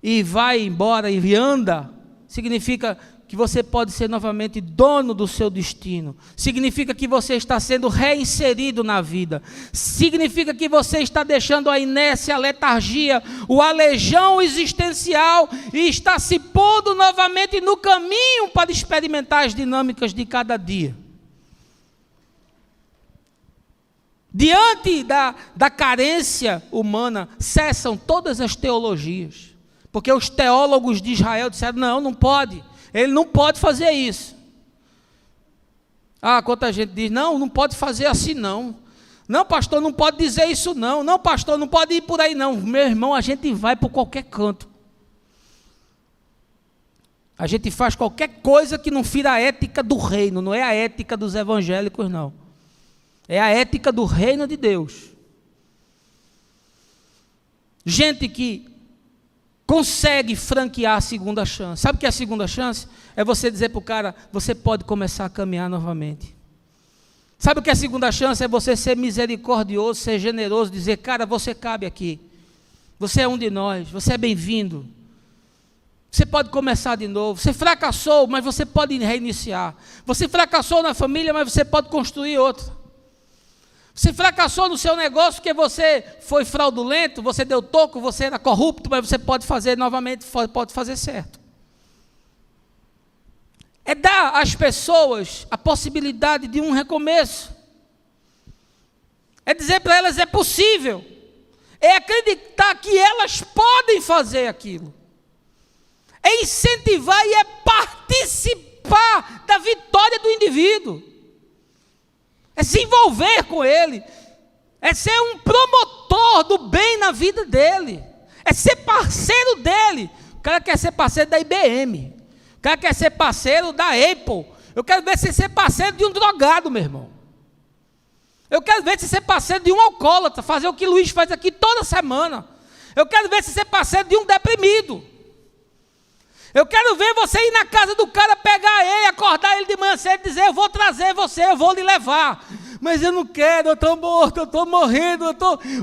e vai embora e anda. Significa que você pode ser novamente dono do seu destino. Significa que você está sendo reinserido na vida. Significa que você está deixando a inércia, a letargia, o aleijão existencial e está se pondo novamente no caminho para experimentar as dinâmicas de cada dia. Diante da carência humana, cessam todas as teologias. Porque os teólogos de Israel disseram: não pode. Ele não pode fazer isso. Quanta gente diz: não pode fazer assim não. Não, pastor, não pode dizer isso não. Não, pastor, não pode ir por aí não. Meu irmão, a gente vai por qualquer canto. A gente faz qualquer coisa que não fira a ética do reino. Não é a ética dos evangélicos, não. É a ética do reino de Deus. Gente que consegue franquear a segunda chance. Sabe o que é a segunda chance? É você dizer para o cara, você pode começar a caminhar novamente. Sabe o que é a segunda chance? É você ser misericordioso, ser generoso, dizer, cara, você cabe aqui. Você é um de nós, você é bem-vindo. Você pode começar de novo. Você fracassou, mas você pode reiniciar. Você fracassou na família, mas você pode construir outra. Você fracassou no seu negócio porque você foi fraudulento, você deu toco, você era corrupto, mas você pode fazer novamente, pode fazer certo. É dar às pessoas a possibilidade de um recomeço. É dizer para elas, é possível. É acreditar que elas podem fazer aquilo. É incentivar e é participar da vitória do indivíduo. É se envolver com ele. É ser um promotor do bem na vida dele. É ser parceiro dele. O cara quer ser parceiro da IBM. O cara quer ser parceiro da Apple. Eu quero ver você ser parceiro de um drogado, meu irmão. Eu quero ver você ser parceiro de um alcoólatra, fazer o que Luiz faz aqui toda semana. Eu quero ver você ser parceiro de um deprimido. Eu quero ver você ir na casa do cara, pegar ele, acordar ele de manhã cedo e dizer, eu vou trazer você, eu vou lhe levar. Mas eu não quero, eu estou morto, eu estou morrendo,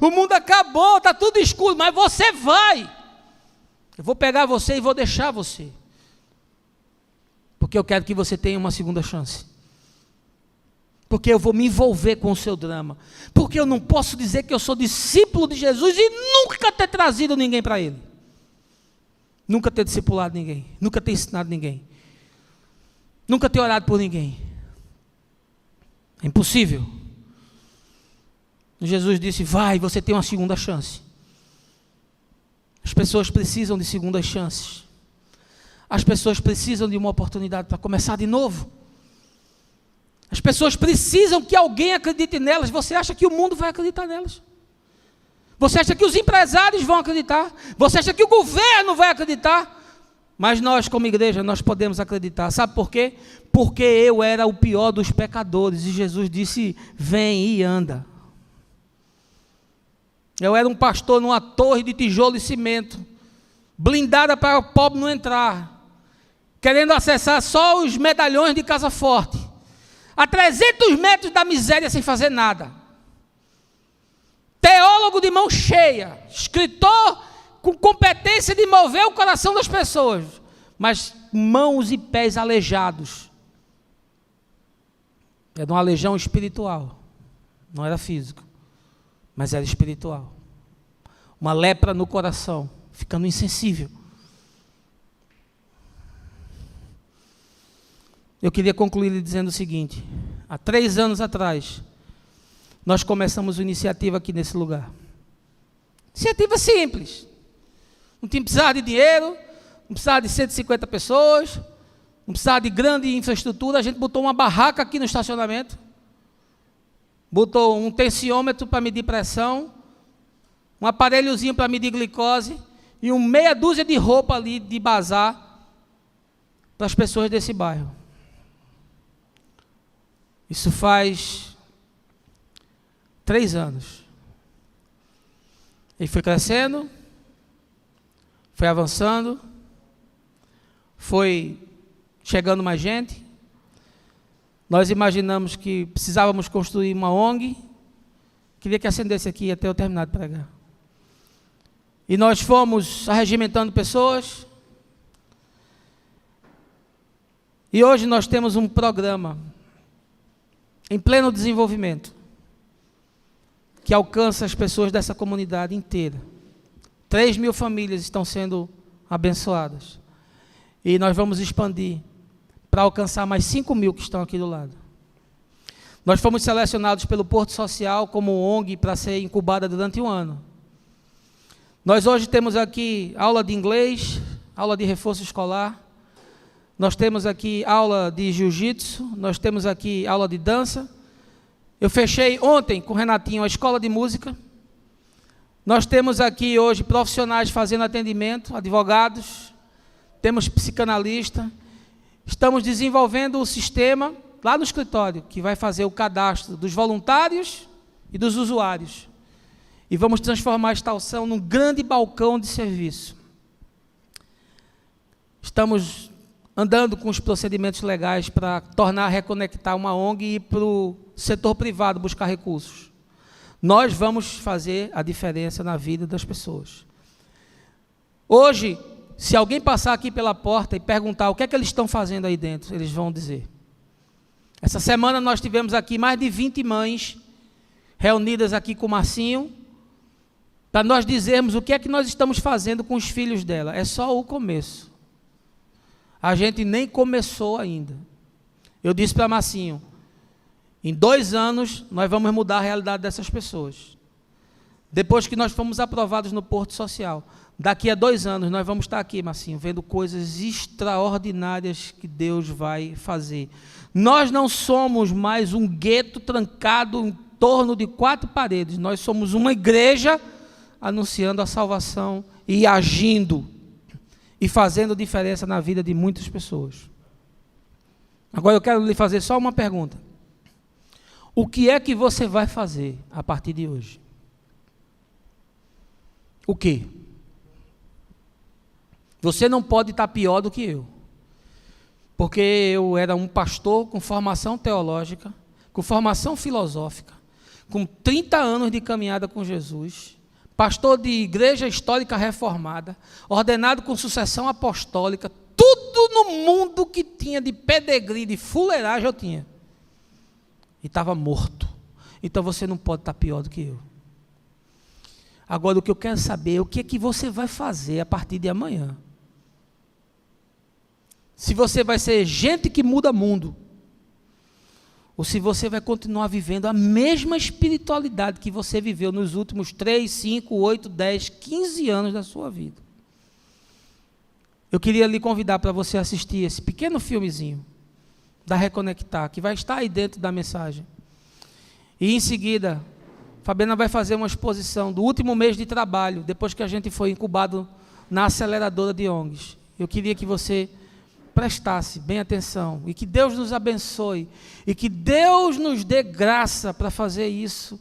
o mundo acabou, está tudo escuro, mas você vai. Eu vou pegar você e vou deixar você. Porque eu quero que você tenha uma segunda chance. Porque eu vou me envolver com o seu drama. Porque eu não posso dizer que eu sou discípulo de Jesus e nunca ter trazido ninguém para ele. Nunca ter discipulado ninguém. Nunca ter ensinado ninguém. Nunca ter orado por ninguém. É impossível. Jesus disse, vai, você tem uma segunda chance. As pessoas precisam de segundas chances. As pessoas precisam de uma oportunidade para começar de novo. As pessoas precisam que alguém acredite nelas. Você acha que o mundo vai acreditar nelas? Você acha que os empresários vão acreditar? Você acha que o governo vai acreditar? Mas nós, como igreja, nós podemos acreditar. Sabe por quê? Porque eu era o pior dos pecadores. E Jesus disse, vem e anda. Eu era um pastor numa torre de tijolo e cimento, blindada para o pobre não entrar, querendo acessar só os medalhões de casa forte, a 300 metros da miséria sem fazer nada. Teólogo de mão cheia, escritor com competência de mover o coração das pessoas, mas mãos e pés aleijados. Era uma aleijão espiritual, não era físico, mas era espiritual. Uma lepra no coração, ficando insensível. Eu queria concluir lhe dizendo o seguinte: há 3 anos atrás, nós começamos uma iniciativa aqui nesse lugar. Iniciativa simples. Não precisava de dinheiro, não precisava de 150 pessoas, não precisava de grande infraestrutura. A gente botou uma barraca aqui no estacionamento, botou um tensiômetro para medir pressão, um aparelhozinho para medir glicose e meia dúzia de roupa ali de bazar para as pessoas desse bairro. Isso faz 3 anos. Ele foi crescendo, foi avançando, foi chegando mais gente. Nós imaginamos que precisávamos construir uma ONG. Queria que acendesse aqui até eu terminar de pregar. E nós fomos arregimentando pessoas. E hoje nós temos um programa em pleno desenvolvimento, que alcança as pessoas dessa comunidade inteira. 3.000 famílias estão sendo abençoadas. E nós vamos expandir para alcançar mais 5.000 que estão aqui do lado. Nós fomos selecionados pelo Porto Social como ONG para ser incubada durante 1 ano. Nós hoje temos aqui aula de inglês, aula de reforço escolar, nós temos aqui aula de jiu-jitsu, nós temos aqui aula de dança, Eu fechei ontem com o Renatinho a escola de música. Nós temos aqui hoje profissionais fazendo atendimento, advogados, temos psicanalista. Estamos desenvolvendo o sistema lá no escritório, que vai fazer o cadastro dos voluntários e dos usuários. E vamos transformar a estação num grande balcão de serviço. Estamos andando com os procedimentos legais para reconectar uma ONG e ir para o setor privado buscar recursos. Nós vamos fazer a diferença na vida das pessoas. Hoje, se alguém passar aqui pela porta e perguntar o que é que eles estão fazendo aí dentro, eles vão dizer. Essa semana nós tivemos aqui mais de 20 mães reunidas aqui com o Marcinho, para nós dizermos o que é que nós estamos fazendo com os filhos dela. É só o começo. A gente nem começou ainda. Eu disse para Marcinho, em 2 anos nós vamos mudar a realidade dessas pessoas. Depois que nós fomos aprovados no Porto Social, daqui a 2 anos nós vamos estar aqui, Marcinho, vendo coisas extraordinárias que Deus vai fazer. Nós não somos mais um gueto trancado em torno de 4 paredes. Nós somos uma igreja anunciando a salvação e agindo e fazendo diferença na vida de muitas pessoas. Agora eu quero lhe fazer só uma pergunta. O que é que você vai fazer a partir de hoje? O quê? Você não pode estar pior do que eu. Porque eu era um pastor com formação teológica, com formação filosófica, com 30 anos de caminhada com Jesus, pastor de igreja histórica reformada, ordenado com sucessão apostólica, tudo no mundo que tinha de pedigree, de fuleiragem eu tinha. E estava morto. Então você não pode estar pior do que eu. Agora o que eu quero saber é o que é que você vai fazer a partir de amanhã. Se você vai ser gente que muda mundo, ou se você vai continuar vivendo a mesma espiritualidade que você viveu nos últimos 3, 5, 8, 10, 15 anos da sua vida. Eu queria lhe convidar para você assistir esse pequeno filmezinho da Reconectar, que vai estar aí dentro da mensagem. E em seguida, Fabiana vai fazer uma exposição do último mês de trabalho, depois que a gente foi incubado na aceleradora de ONGs. Eu queria que você prestasse bem atenção, e que Deus nos abençoe, e que Deus nos dê graça para fazer isso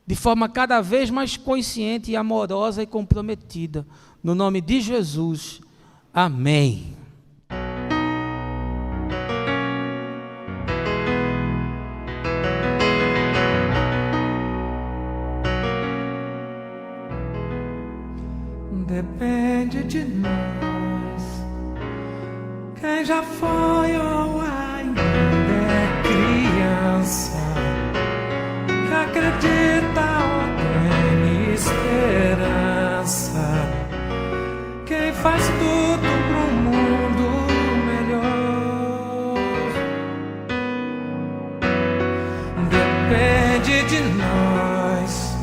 de forma cada vez mais consciente e amorosa e comprometida. No nome de Jesus, amém. Depende de nós, quem já foi ou ainda é criança, que acredita ou tem esperança, quem faz tudo pro mundo melhor. Depende de nós,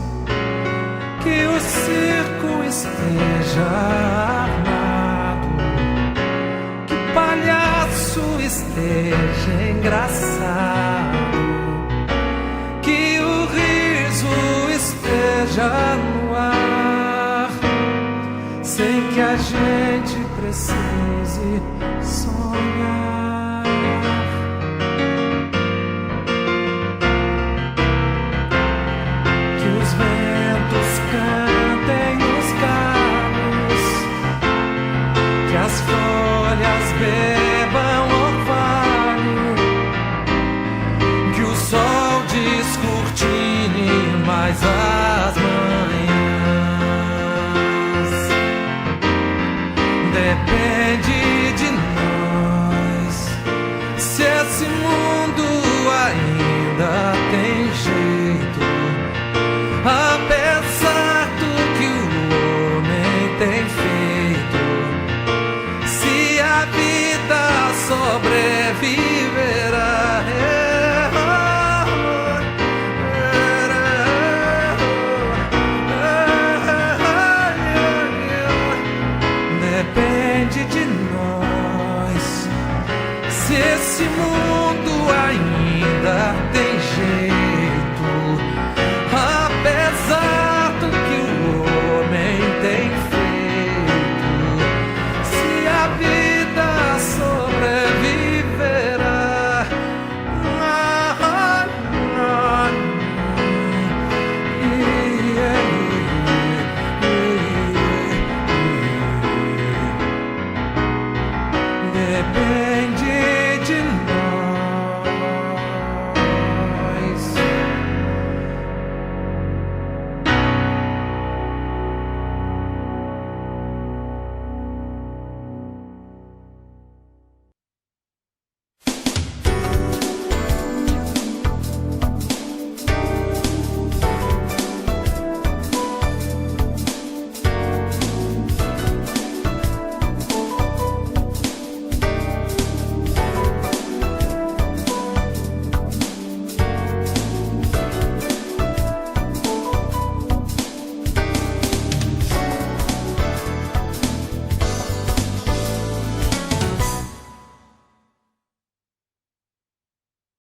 que o circo esteja armado, que o palhaço esteja engraçado, que o riso esteja no ar, sem que a gente precise sonhar. Que os ventos cantem nos galhos, que as folhas bebam orvalho, que o sol descortine mais a